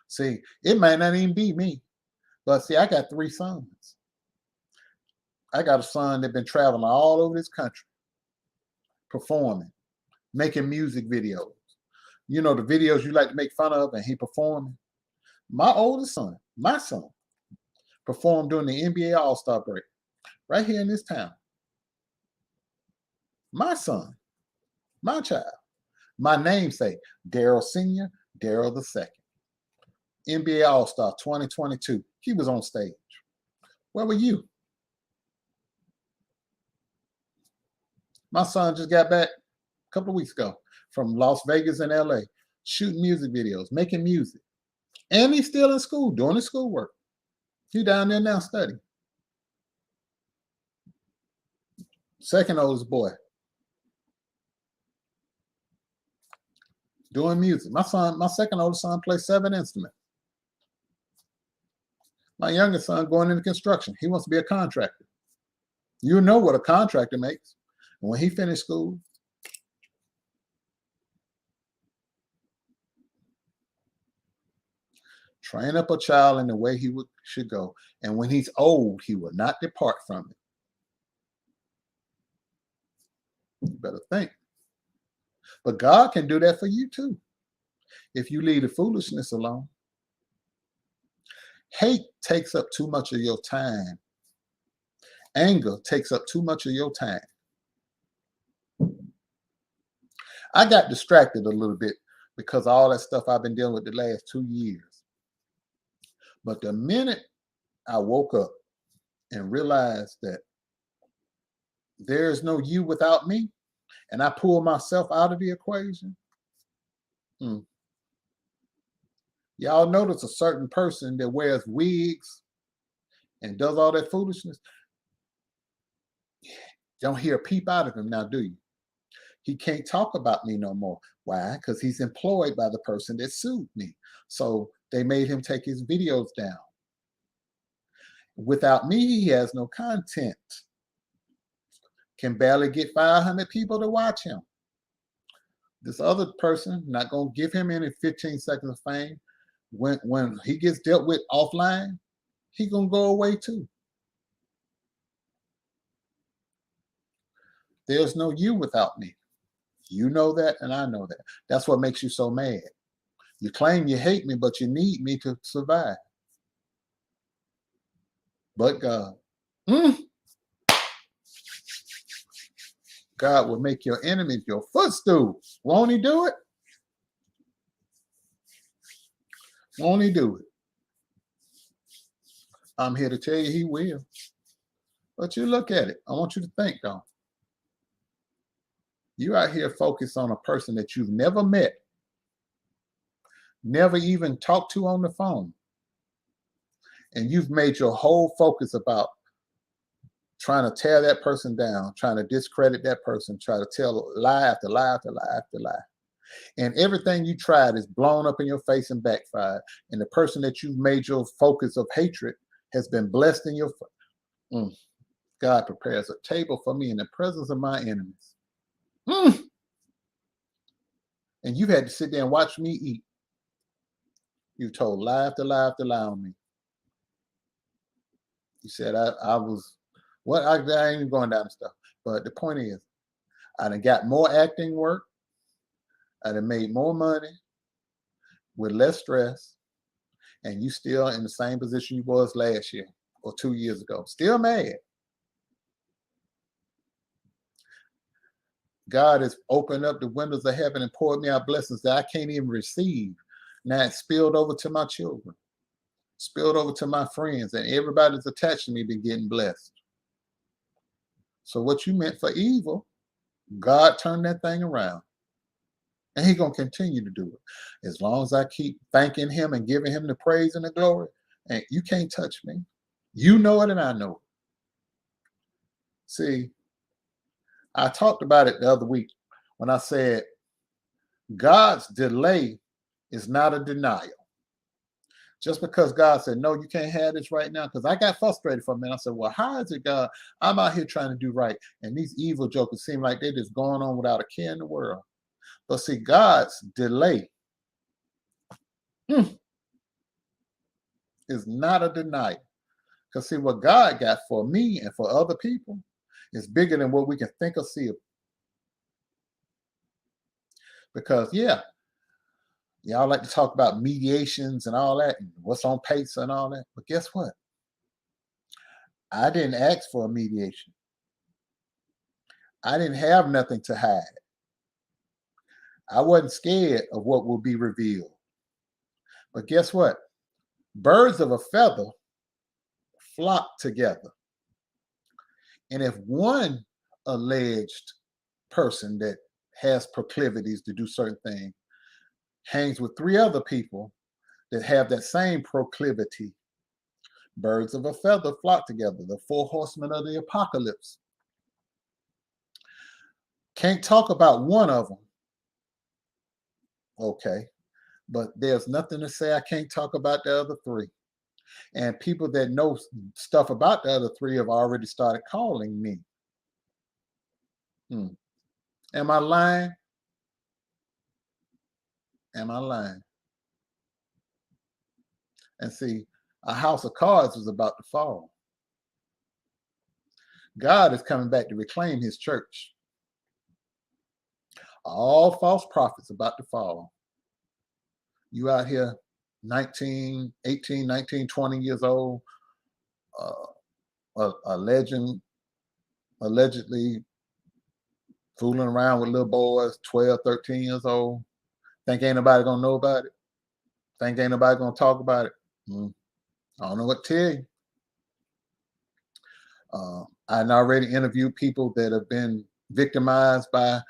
S1: See, it might not even be me, but see, I got 3 sons. I got a son that's been traveling all over this country, performing, making music videos. You know, the videos you like to make fun of and he performing. My oldest son, my son, performed during the NBA All-Star break right here in this town. My son, my child, my namesake, Daryl Sr., Daryl II. NBA All-Star 2022. He was on stage. Where were you? My son just got back a couple of weeks ago from Las Vegas and LA, shooting music videos, making music. And he's still in school, doing his schoolwork. He's down there now studying. Second oldest boy, doing music. My second oldest son plays 7 instruments. My youngest son going into construction. He wants to be a contractor. You know what a contractor makes. And when he finished school, train up a child in the way he should go. And when he's old, he will not depart from it. You better think. But God can do that for you too, if you leave the foolishness alone. Hate takes up too much of your time. Anger takes up too much of your time. I got distracted a little bit because of all that stuff I've been dealing with the last 2 years. But the minute I woke up and realized that there is no you without me, and I pulled myself out of the equation, y'all notice a certain person that wears wigs and does all that foolishness? Don't hear a peep out of him now, do you? He can't talk about me no more. Why? Because he's employed by the person that sued me. So they made him take his videos down. Without me, he has no content. Can barely get 500 people to watch him. This other person, not going to give him any 15 seconds of fame. When he gets dealt with offline, he going to go away too. There's no you without me. You know that, and I know that. That's what makes you so mad. You claim you hate me, but you need me to survive. But God, God will make your enemies your footstool. Won't he do it? Won't he do it? I'm here to tell you he will. But you look at it. I want you to think, though. You out here focused on a person that you've never met, never even talked to on the phone. And you've made your whole focus about trying to tear that person down, trying to discredit that person, try to tell lie after lie after lie after lie. And everything you tried is blown up in your face and backfired. And the person that you've made your focus of hatred has been blessed in your face. God prepares a table for me in the presence of my enemies. And you've had to sit there and watch me eat. You told lie after lie after lie on me. You said I was, I ain't even going down the stuff. But the point is, I done got more acting work. I done made more money with less stress, and you still in the same position you was last year or 2 years ago. Still mad. God has opened up the windows of heaven and poured me out blessings that I can't even receive. Now it's spilled over to my children, spilled over to my friends, and everybody that's attached to me been getting blessed. So what you meant for evil, God turned that thing around. And he's going to continue to do it. As long as I keep thanking him and giving him the praise and the glory, and you can't touch me. You know it and I know it. See, I talked about it the other week when I said God's delay is not a denial. Just because God said, no, you can't have this right now, because I got frustrated for a minute. I said, well, how is it, God? I'm out here trying to do right, and these evil jokers seem like they're just going on without a care in the world. But see, God's delay is not a denial. Because see, what God got for me and for other people is bigger than what we can think or see. Because, yeah, y'all like to talk about mediations and all that, and what's on pace and all that. But guess what? I didn't ask for a mediation. I didn't have nothing to hide. I wasn't scared of what will be revealed. But guess what? Birds of a feather flock together. And if one alleged person that has proclivities to do certain things hangs with 3 other people that have that same proclivity, birds of a feather flock together. The 4 horsemen of the apocalypse. Can't talk about one of them. Okay. But there's nothing to say I can't talk about the other 3. And people that know stuff about the other 3 have already started calling me. Am I lying? Am I lying? And see, a house of cards is about to fall. God is coming back to reclaim his church. All false prophets about to fall. You out here 19, 18, 19, 20 years old, allegedly fooling around with little boys, 12, 13 years old. Think ain't nobody gonna know about it? Think ain't nobody gonna talk about it? I don't know what to tell you. I already interviewed people that have been victimized by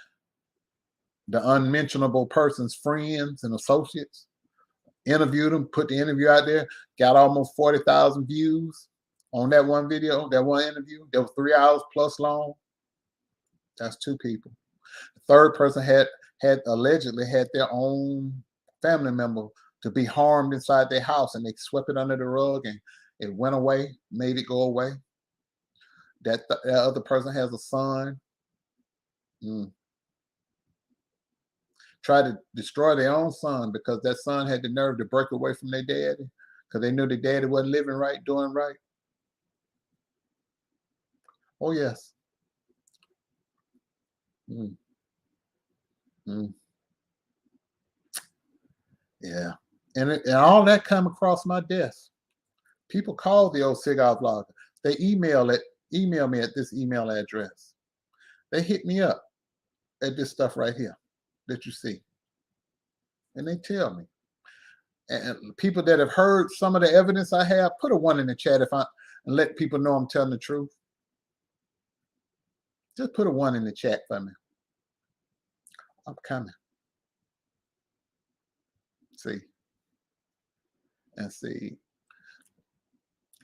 S1: the unmentionable person's friends and associates. Interviewed them, put the interview out there, got almost 40,000 views on that one video, that one interview. That was 3 hours plus long. That's 2 people. The 3rd person had allegedly had their own family member to be harmed inside their house, and they swept it under the rug and it went away, made it go away. That other person has a son. Tried to destroy their own son because that son had the nerve to break away from their daddy because they knew their daddy wasn't living right, doing right. Oh, yes. Yeah. And all that come across my desk. People call the old Cigar Vlogger. They email me at this email address. They hit me up at this stuff right here that you see. And they tell me. And people that have heard some of the evidence I have, put a 1 in the chat and let people know I'm telling the truth. Just put a 1 in the chat for me. I'm coming. See. And see.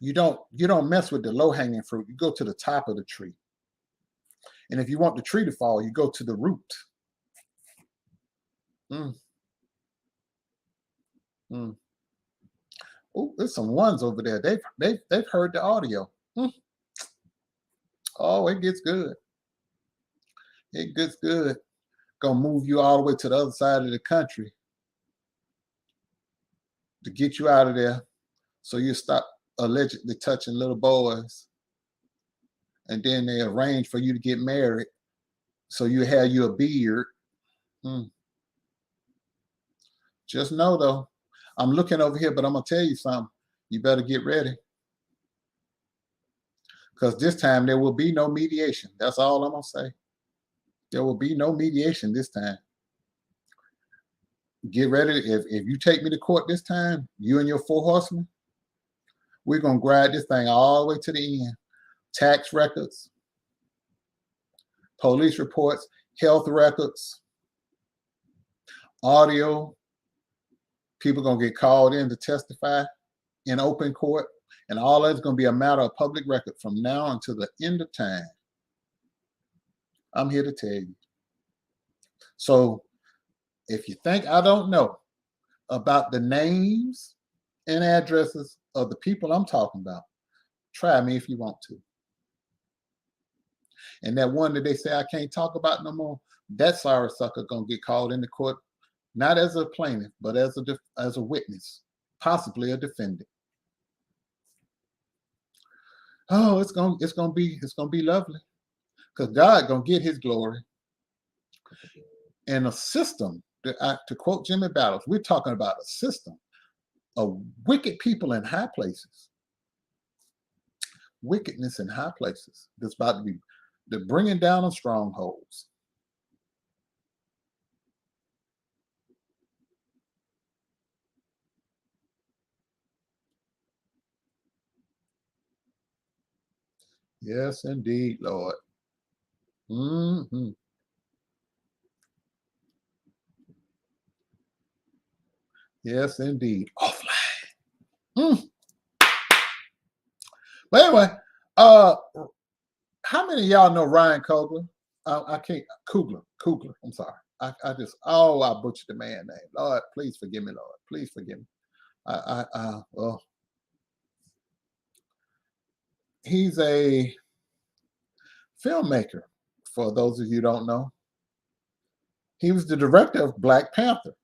S1: You don't mess with the low-hanging fruit. You go to the top of the tree. And if you want the tree to fall, you go to the root. Oh, there's some 1s over there. They've heard the audio. Oh, it gets good. It gets good. Gonna move you all the way to the other side of the country to get you out of there, so you stop allegedly touching little boys, and then they arrange for you to get married So you have you a beard. Just know though, I'm looking over here, but I'm gonna tell you something. You better get ready. Because this time there will be no mediation. That's all I'm gonna say. There will be no mediation this time. Get ready. If you take me to court this time, you and your 4 horsemen, we're gonna grab this thing all the way to the end. Tax records, police reports, health records, audio. People gonna get called in to testify in open court, and all that's gonna be a matter of public record from now until the end of time. I'm here to tell you. So if you think I don't know about the names and addresses of the people I'm talking about, try me if you want to. And that one that they say I can't talk about no more, that sorry sucker gonna get called into court, not as a plaintiff, but as a witness, possibly a defendant. Oh, it's gonna be lovely, because God gonna get His glory. And a system, to quote Jimmy Battles, we're talking about a system of wicked people in high places, wickedness in high places. That's about to be the bringing down of strongholds. Yes, indeed, Lord. Yes, indeed. Offline. But anyway, how many of y'all know Ryan Coogler? I can't. Coogler. I'm sorry. I butchered the man name. Lord, please forgive me, Lord. Please forgive me. Well, he's a filmmaker. For those of you who don't know, he was the director of Black Panther.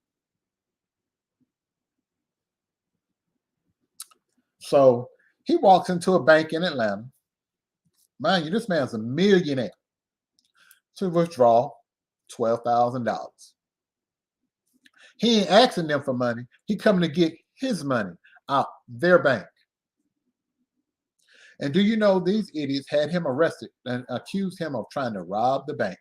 S1: So he walks into a bank in Atlanta. Mind you, this man's a millionaire. To withdraw $12,000. He ain't asking them for money. He coming to get his money out their bank. And do you know these idiots had him arrested and accused him of trying to rob the bank?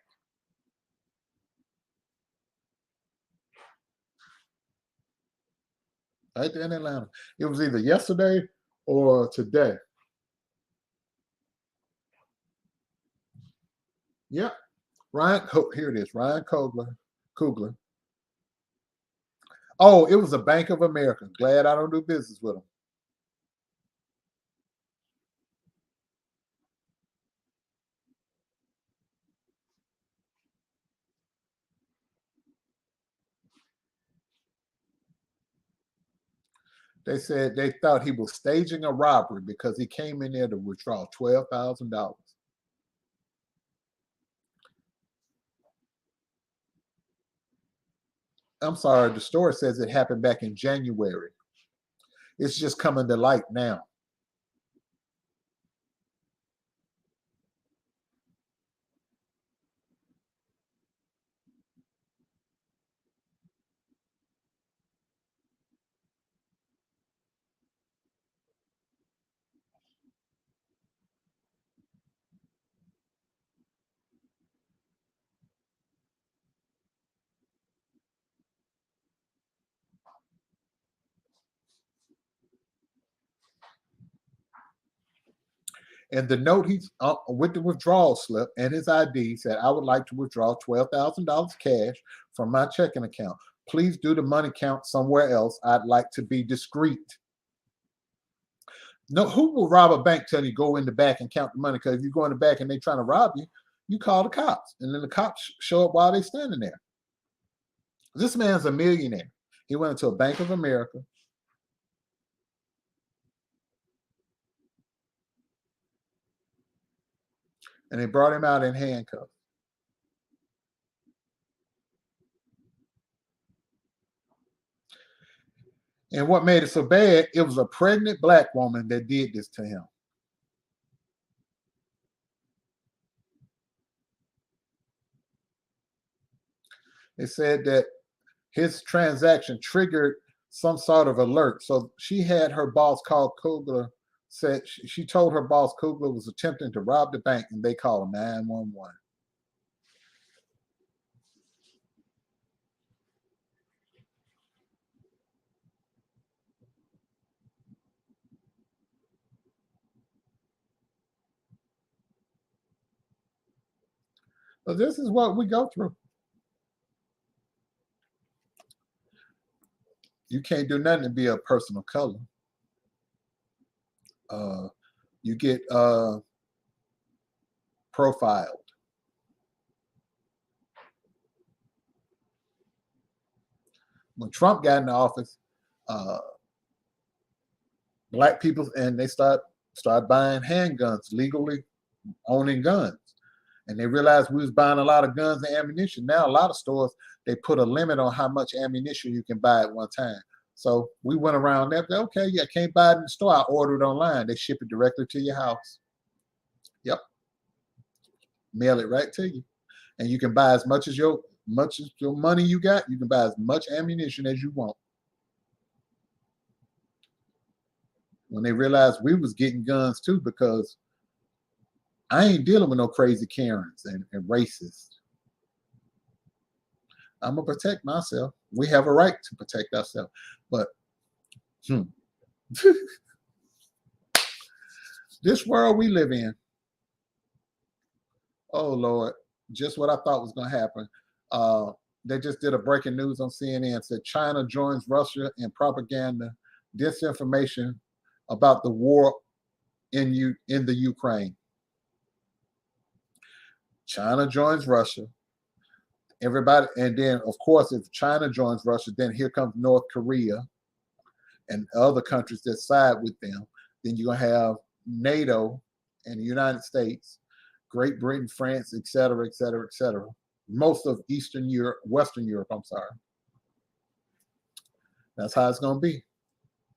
S1: Right there in Atlanta. It was either yesterday or today. Yep. Here it is. Ryan Coogler. Oh, it was a Bank of America. Glad I don't do business with them. They said they thought he was staging a robbery because he came in there to withdraw $12,000. I'm sorry, the story says it happened back in January. It's just coming to light now. And the note he's with the withdrawal slip and his ID said, "I would like to withdraw $12,000 cash from my checking account. Please do the money count somewhere else. I'd like to be discreet." No, who will rob a bank telling you go in the back and count the money? Because if you go in the back and they're trying to rob you, you call the cops, and then the cops show up while they're standing there. This man's a millionaire. He went into a Bank of America. And they brought him out in handcuffs. And what made it so bad, it was a pregnant Black woman that did this to him. It said that his transaction triggered some sort of alert. So she had her boss call Kugler, said she told her boss Kugler was attempting to rob the bank, and they called 911. So this is what we go through. You can't do nothing to be a person of color. You get profiled. When Trump got in the office, black people, and they start buying handguns, legally owning guns. And they realized we was buying a lot of guns and ammunition. Now a lot of stores, they put a limit on how much ammunition you can buy at one time. So we went around there. Okay, yeah, can't buy it in the store. I ordered it online. They ship it directly to your house. Yep, mail it right to you, and you can buy as much as your money you got. You can buy as much ammunition as you want. When they realized we was getting guns too, because I ain't dealing with no crazy Karens and racists. I'm gonna protect myself. We have a right to protect ourselves. But this world we live in, oh Lord, just what I thought was gonna happen. They just did a breaking news on CNN, said China joins Russia in propaganda, disinformation about the war in the Ukraine. China joins Russia. Everybody, and then of course, if China joins Russia, then here comes North Korea and other countries that side with them. Then you're gonna have NATO and the United States, Great Britain, France, et cetera, et cetera, et cetera. Most of Eastern Europe, Western Europe, I'm sorry. That's how it's gonna be.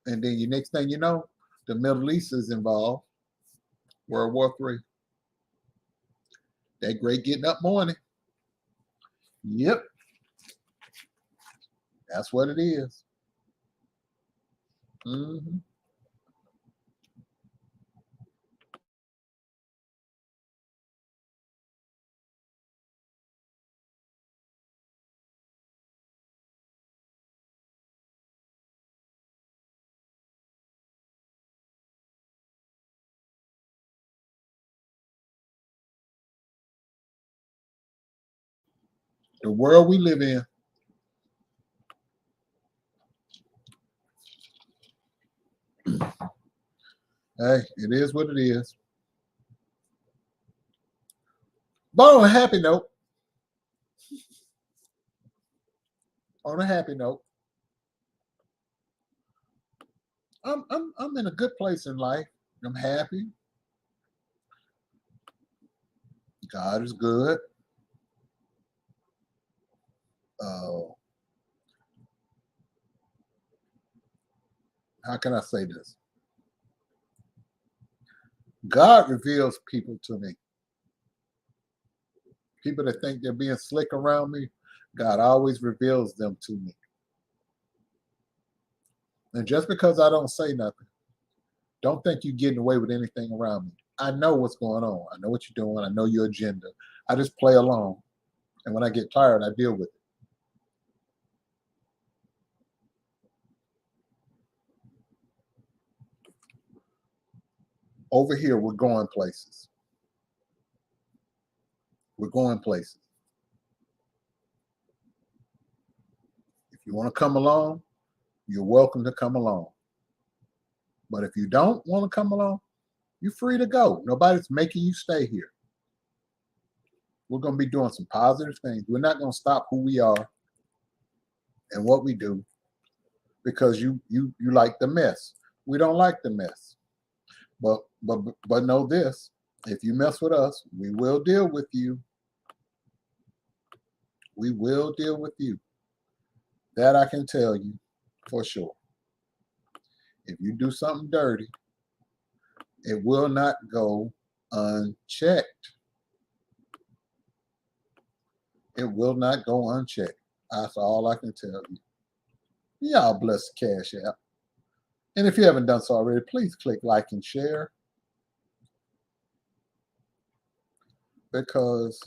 S1: And then your next thing you know, the Middle East is involved. World War III. That great getting up morning. Yep. That's what it is. Mm-hmm. The world we live in. Hey, it is what it is. But on a happy note, I'm in a good place in life. I'm happy. God is good. How can I say this? God reveals people to me. People that think they're being slick around me, God always reveals them to me. And just because I don't say nothing, don't think you're getting away with anything around me. I know what's going on. I know what you're doing. I know your agenda. I just play along. And when I get tired, I deal with it. Over here, we're going places. We're going places. If you want to come along, you're welcome to come along. But if you don't want to come along, you're free to go. Nobody's making you stay here. We're going to be doing some positive things. We're not going to stop who we are and what we do because you like the mess. We don't like the mess. But know this, if you mess with us, we will deal with you. We will deal with you. That I can tell you for sure. If you do something dirty, it will not go unchecked. It will not go unchecked. That's all I can tell you. Y'all bless the Cash App. And if you haven't done so already, please click like and share, because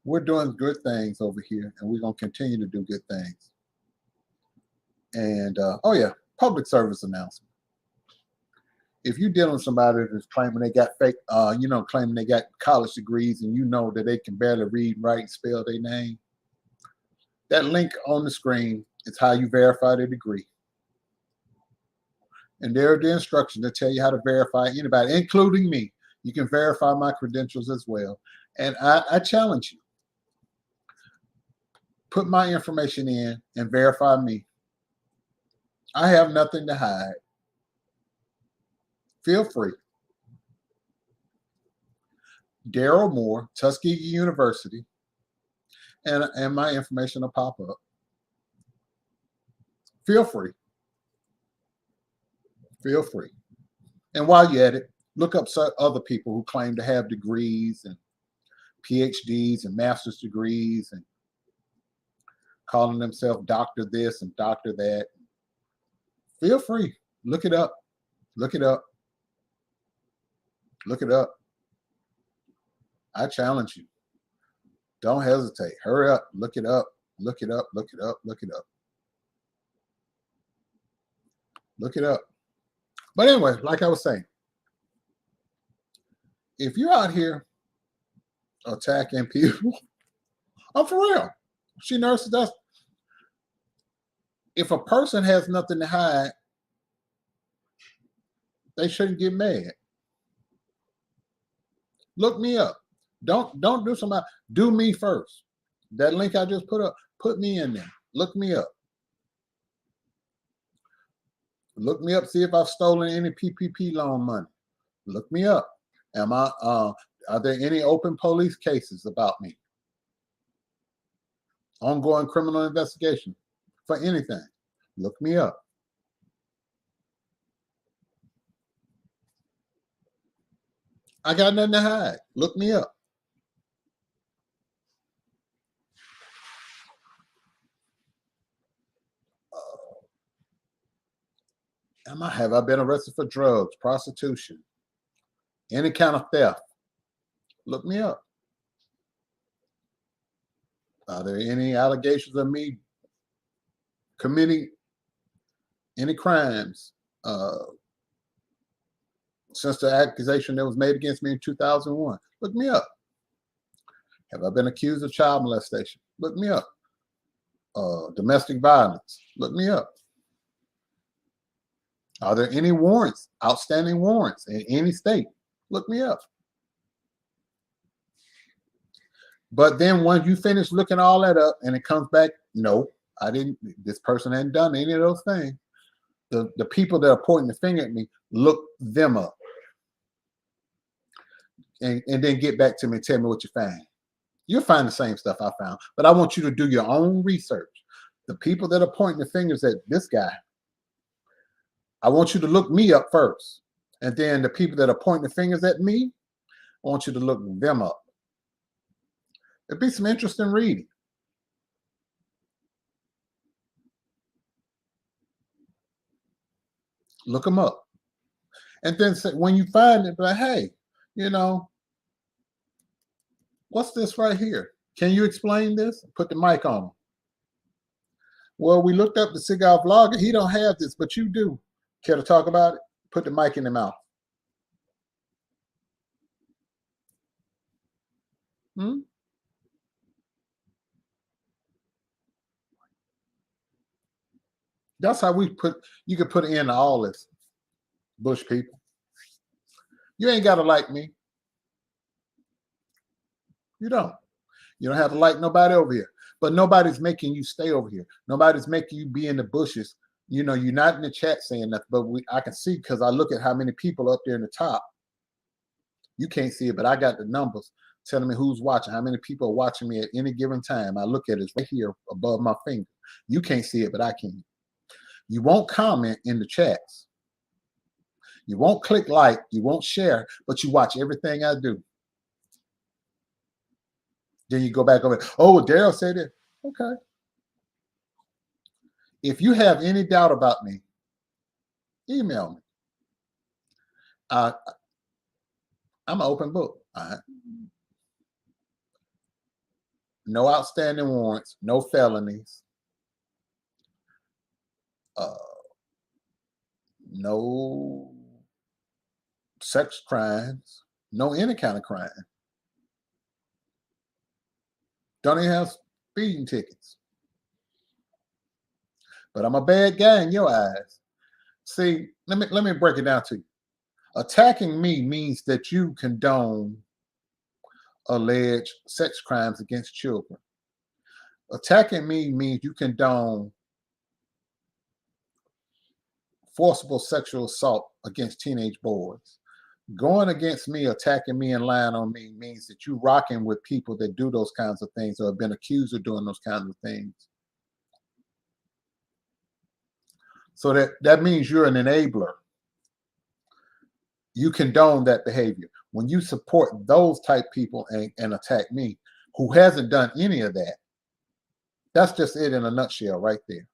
S1: we're doing good things over here, and we're going to continue to do good things. And, oh yeah, public service announcement. If you're dealing with somebody that's claiming they got fake, claiming they got college degrees, and you know that they can barely read, write, and spell their name, that link on the screen is how you verify the degree. And there are the instructions that tell you how to verify anybody, including me. You can verify my credentials as well. And I challenge you. Put my information in and verify me. I have nothing to hide. Feel free. Daryl Moore, Tuskegee University, and my information will pop up. Feel free. Feel free. And while you're at it, look up other people who claim to have degrees and PhDs and master's degrees and calling themselves doctor this and doctor that. Feel free. Look it up. Look it up. Look it up. I challenge you. Don't hesitate. Hurry up. Look it up. Look it up. Look it up. Look it up. Look it up. But anyway, like I was saying, if you're out here attacking people, I'm for real. She nurses us. If a person has nothing to hide, they shouldn't get mad. Look me up. Don't do somebody. Do me first. That link I just put up, put me in there. Look me up. Look me up. See if I've stolen any PPP loan money. Look me up. Are there any open police cases about me? Ongoing criminal investigation for anything. Look me up. I got nothing to hide. Look me up. Have I been arrested for drugs, prostitution, any kind of theft? Look me up. Are there any allegations of me committing any crimes since the accusation that was made against me in 2001? Look me up. Have I been accused of child molestation? Look me up. Domestic violence? Look me up. Are there any warrants, outstanding warrants in any state? Look me up. But then once you finish looking all that up and it comes back, no, I didn't, this person hadn't done any of those things. The people that are pointing the finger at me, look them up. And then get back to me and tell me what you find. You'll find the same stuff I found, but I want you to do your own research. The people that are pointing the fingers at this guy, I want you to look me up first. And then the people that are pointing the fingers at me, I want you to look them up. It'd be some interesting reading. Look them up. And then when you find it, be like, hey, what's this right here? Can you explain this? Put the mic on him. Well, we looked up the Cigar vlogger. He don't have this, but you do. Care to talk about it? Put the mic in the mouth. That's how you could put in all this bush people. You ain't got to like me. You don't have to like nobody over here, but nobody's making you stay over here. Nobody's making you be in the bushes. You're not in the chat saying nothing, but I can see because I look at how many people up there in the top. You can't see it, but I got the numbers telling me who's watching, how many people are watching me at any given time. I look at it, it's right here above my finger. You can't see it, but I can. You won't comment in the chats. You won't click like, you won't share, but you watch everything I do. Then you go back over, oh, Daryl said it. Okay, If you have any doubt about me, email me. I'm an open book. No outstanding warrants, no felonies, no sex crimes, no any kind of crime. Don't even have speeding tickets. But I'm a bad guy in your eyes. See, let me break it down to you. Attacking me means that you condone alleged sex crimes against children. Attacking me means you condone forcible sexual assault against teenage boys. Going against me, attacking me, and lying on me means that you rocking with people that do those kinds of things or have been accused of doing those kinds of things. So that means you're an enabler. You condone that behavior. When you support those type people and attack me, who hasn't done any of that, that's just it in a nutshell right there.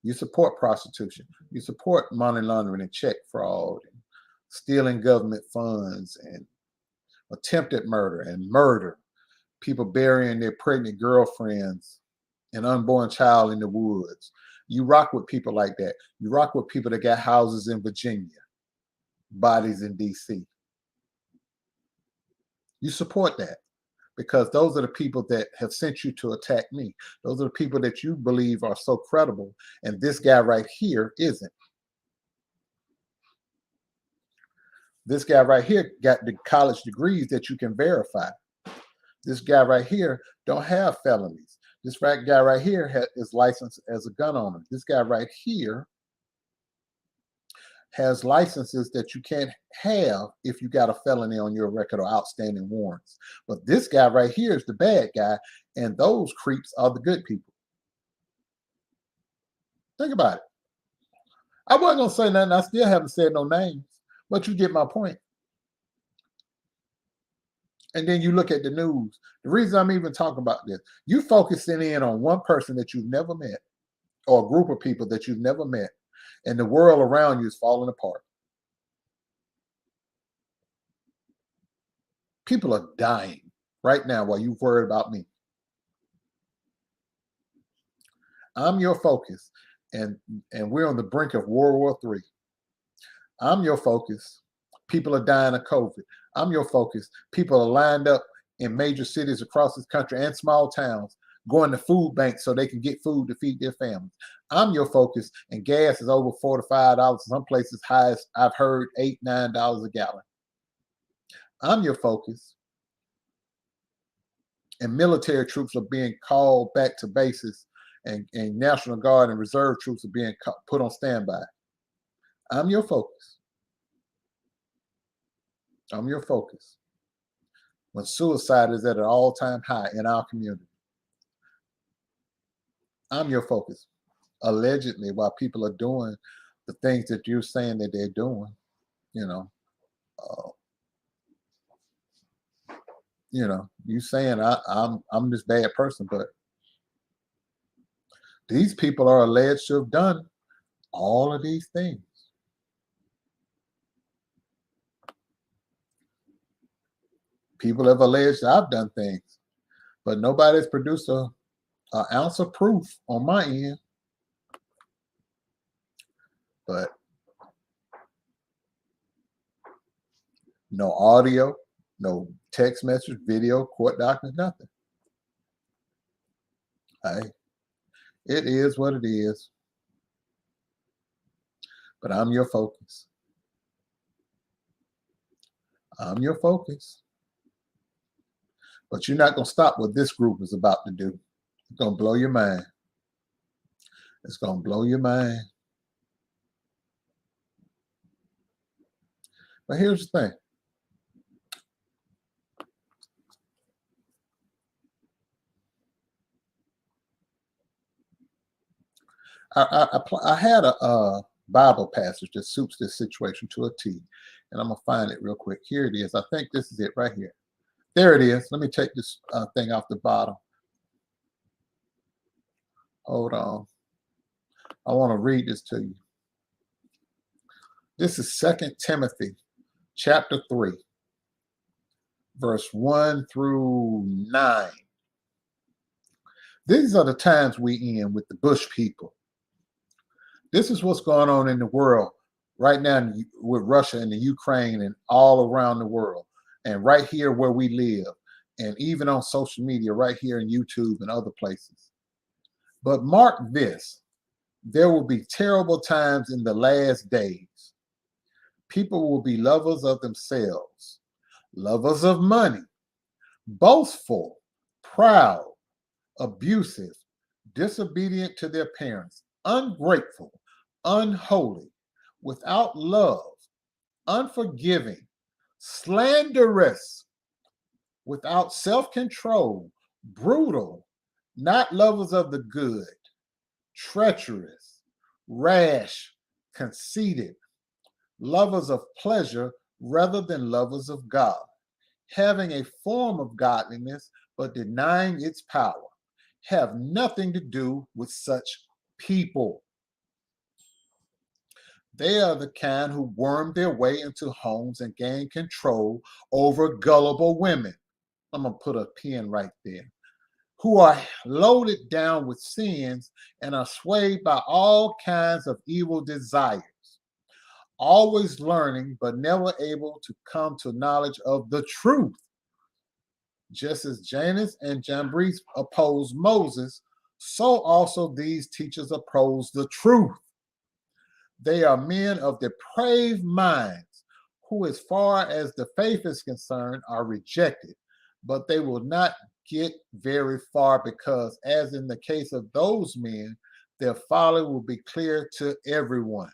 S1: You support prostitution. You support money laundering and check fraud, and stealing government funds, and attempted murder and murder. People burying their pregnant girlfriends and unborn child in the woods. You rock with people like that. You rock with people that got houses in Virginia, bodies in DC. You support that because those are the people that have sent you to attack me. Those are the people that you believe are so credible, and this guy right here isn't. This guy right here got the college degrees that you can verify. This guy right here don't have felonies. This guy right here is licensed as a gun owner. This guy right here has licenses that you can't have if you got a felony on your record or outstanding warrants. But this guy right here is the bad guy, and those creeps are the good people. Think about it. I wasn't going to say nothing. I still haven't said no names, but you get my point. And then you look at the news. The reason I'm even talking about this, you focusing in on one person that you've never met or a group of people that you've never met, and the world around you is falling apart. People are dying right now while you've worried about me. I'm your focus, and we're on the brink of World War III. I'm your focus. People are dying of COVID. I'm your focus. People are lined up in major cities across this country and small towns going to food banks so they can get food to feed their families. I'm your focus, and gas is over $4 to $5, some places high as I've heard $8, $9 a gallon. I'm your focus, and military troops are being called back to bases, and National Guard and Reserve troops are being put on standby. I'm your focus. I'm your focus. When suicide is at an all-time high in our community. I'm your focus. Allegedly, while people are doing the things that you're saying that they're doing, you saying I'm this bad person, but these people are alleged to have done all of these things. People have alleged I've done things, but nobody's produced an ounce of proof on my end. But no audio, no text message, video, court documents, nothing. Hey, it is what it is. But I'm your focus. I'm your focus. But you're not going to stop what this group is about to do. It's going to blow your mind. It's going to blow your mind. But here's the thing. I had a Bible passage that suits this situation to a T, and I'm going to find it real quick. Here it is. I think this is it right here. There it is. Let me take this thing off the bottom. Hold on. I want to read this to you. This is 2 Timothy chapter 3, verse 1 through 9. These are the times we in with the Bush people. This is what's going on in the world right now with Russia and the Ukraine and all around the world. And right here where we live, and even on social media, right here in YouTube and other places. But mark this, there will be terrible times in the last days. People will be lovers of themselves, lovers of money, boastful, proud, abusive, disobedient to their parents, ungrateful, unholy, without love, unforgiving, slanderous, without self-control, brutal, not lovers of the good, treacherous, rash, conceited, lovers of pleasure rather than lovers of God, having a form of godliness but denying its power. Have nothing to do with such people. They are the kind who worm their way into homes and gain control over gullible women. I'm going to put a pin right there. Who are loaded down with sins and are swayed by all kinds of evil desires, always learning but never able to come to knowledge of the truth. Just as Janus and Jambres opposed Moses, so also these teachers oppose the truth. They are men of depraved minds, who, as far as the faith is concerned, are rejected, but they will not get very far because, as in the case of those men, their folly will be clear to everyone.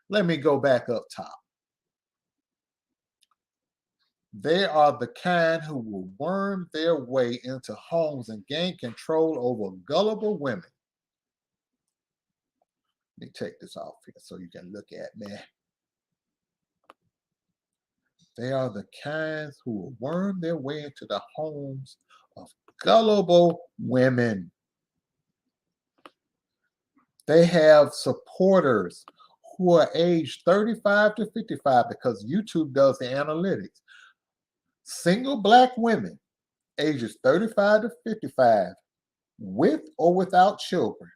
S1: Let me go back up top. They are the kind who will worm their way into homes and gain control over gullible women. Let me take this off here so you can look at me. They are the kinds who will worm their way into the homes of gullible women. They have supporters who are aged 35 to 55 because YouTube does the analytics. Single Black women, ages 35 to 55, with or without children,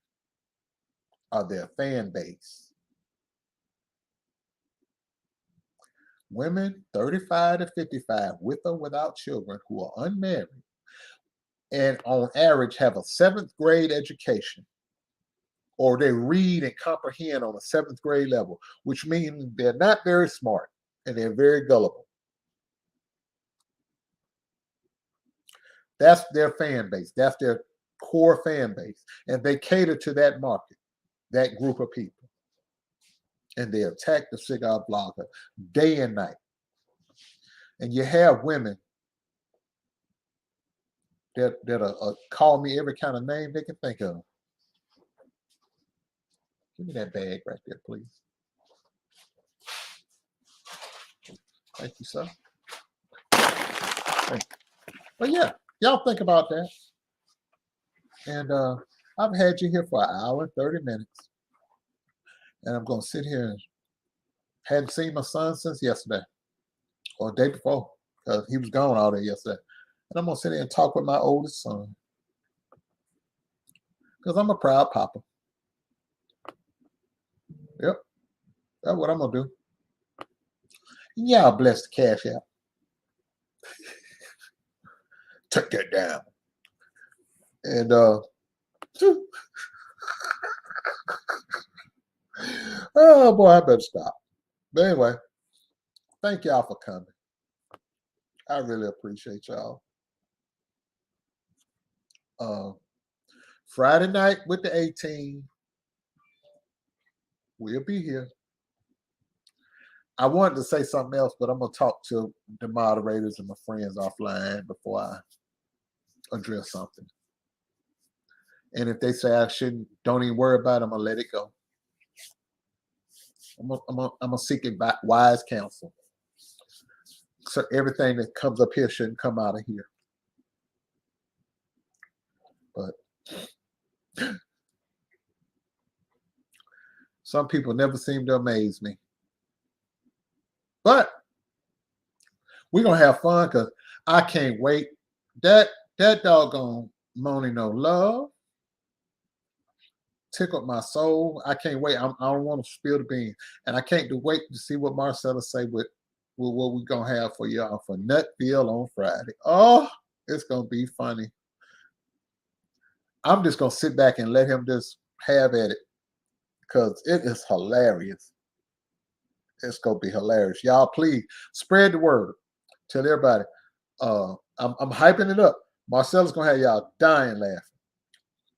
S1: are their fan base. Women 35 to 55, with or without children, who are unmarried and on average have a 7th grade education, or they read and comprehend on a 7th grade level, which means they're not very smart and they're very gullible. That's their fan base. That's their core fan base. And they cater to that market, that group of people. And they attack the cigar blogger day and night. And you have women that call me every kind of name they can think of. Give me that bag right there, please. Thank you, sir. Thank you. But yeah, y'all think about that. And I've had you here for an hour and 30 minutes. And I'm going to sit here and hadn't seen my son since yesterday or the day before, because he was gone all day yesterday. And I'm going to sit here and talk with my oldest son, because I'm a proud papa. Yep, that's what I'm going to do. Y'all bless the cash app. Take that down. And oh boy, I better stop. But anyway, thank y'all for coming. I really appreciate y'all. Friday night with the 18, we'll be here. I wanted to say something else, but I'm going to talk to the moderators and my friends offline before I address something. And if they say I shouldn't, don't even worry about it, I'm going to let it go. I'm going to seek wise counsel. So everything that comes up here shouldn't come out of here. But Some people never seem to amaze me. But we're going to have fun because I can't wait. That doggone Money No Love tickled my soul. I can't wait. I don't want to spill the beans. And I can't wait to see what Marcella say with what we're going to have for y'all for Nutville on Friday. Oh, it's going to be funny. I'm just going to sit back and let him just have at it because it is hilarious. It's going to be hilarious. Y'all, please spread the word. Tell everybody. I'm hyping it up. Marcella's going to have y'all dying laughing.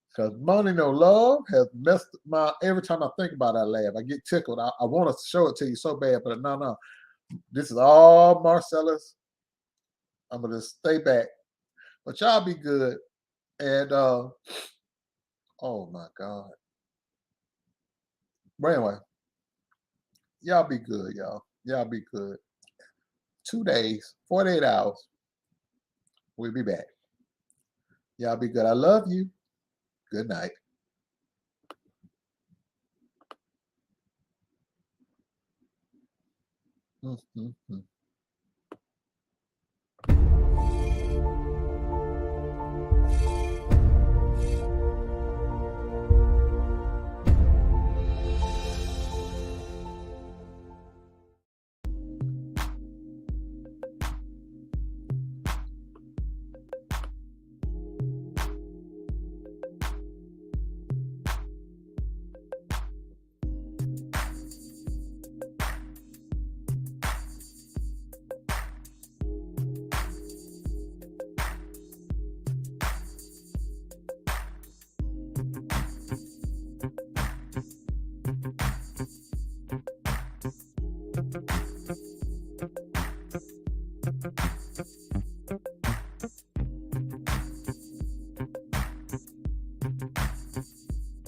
S1: Because Money No Love has messed my, every time I think about it, I laugh. I get tickled. I want to show it to you so bad, but no. This is all Marcella's. I'm going to stay back. But y'all be good. And, oh my God. But anyway, y'all be good, y'all. Y'all be good. 2 days, 48 hours. We'll be back. Y'all be good. I love you. Good night. Mm-hmm.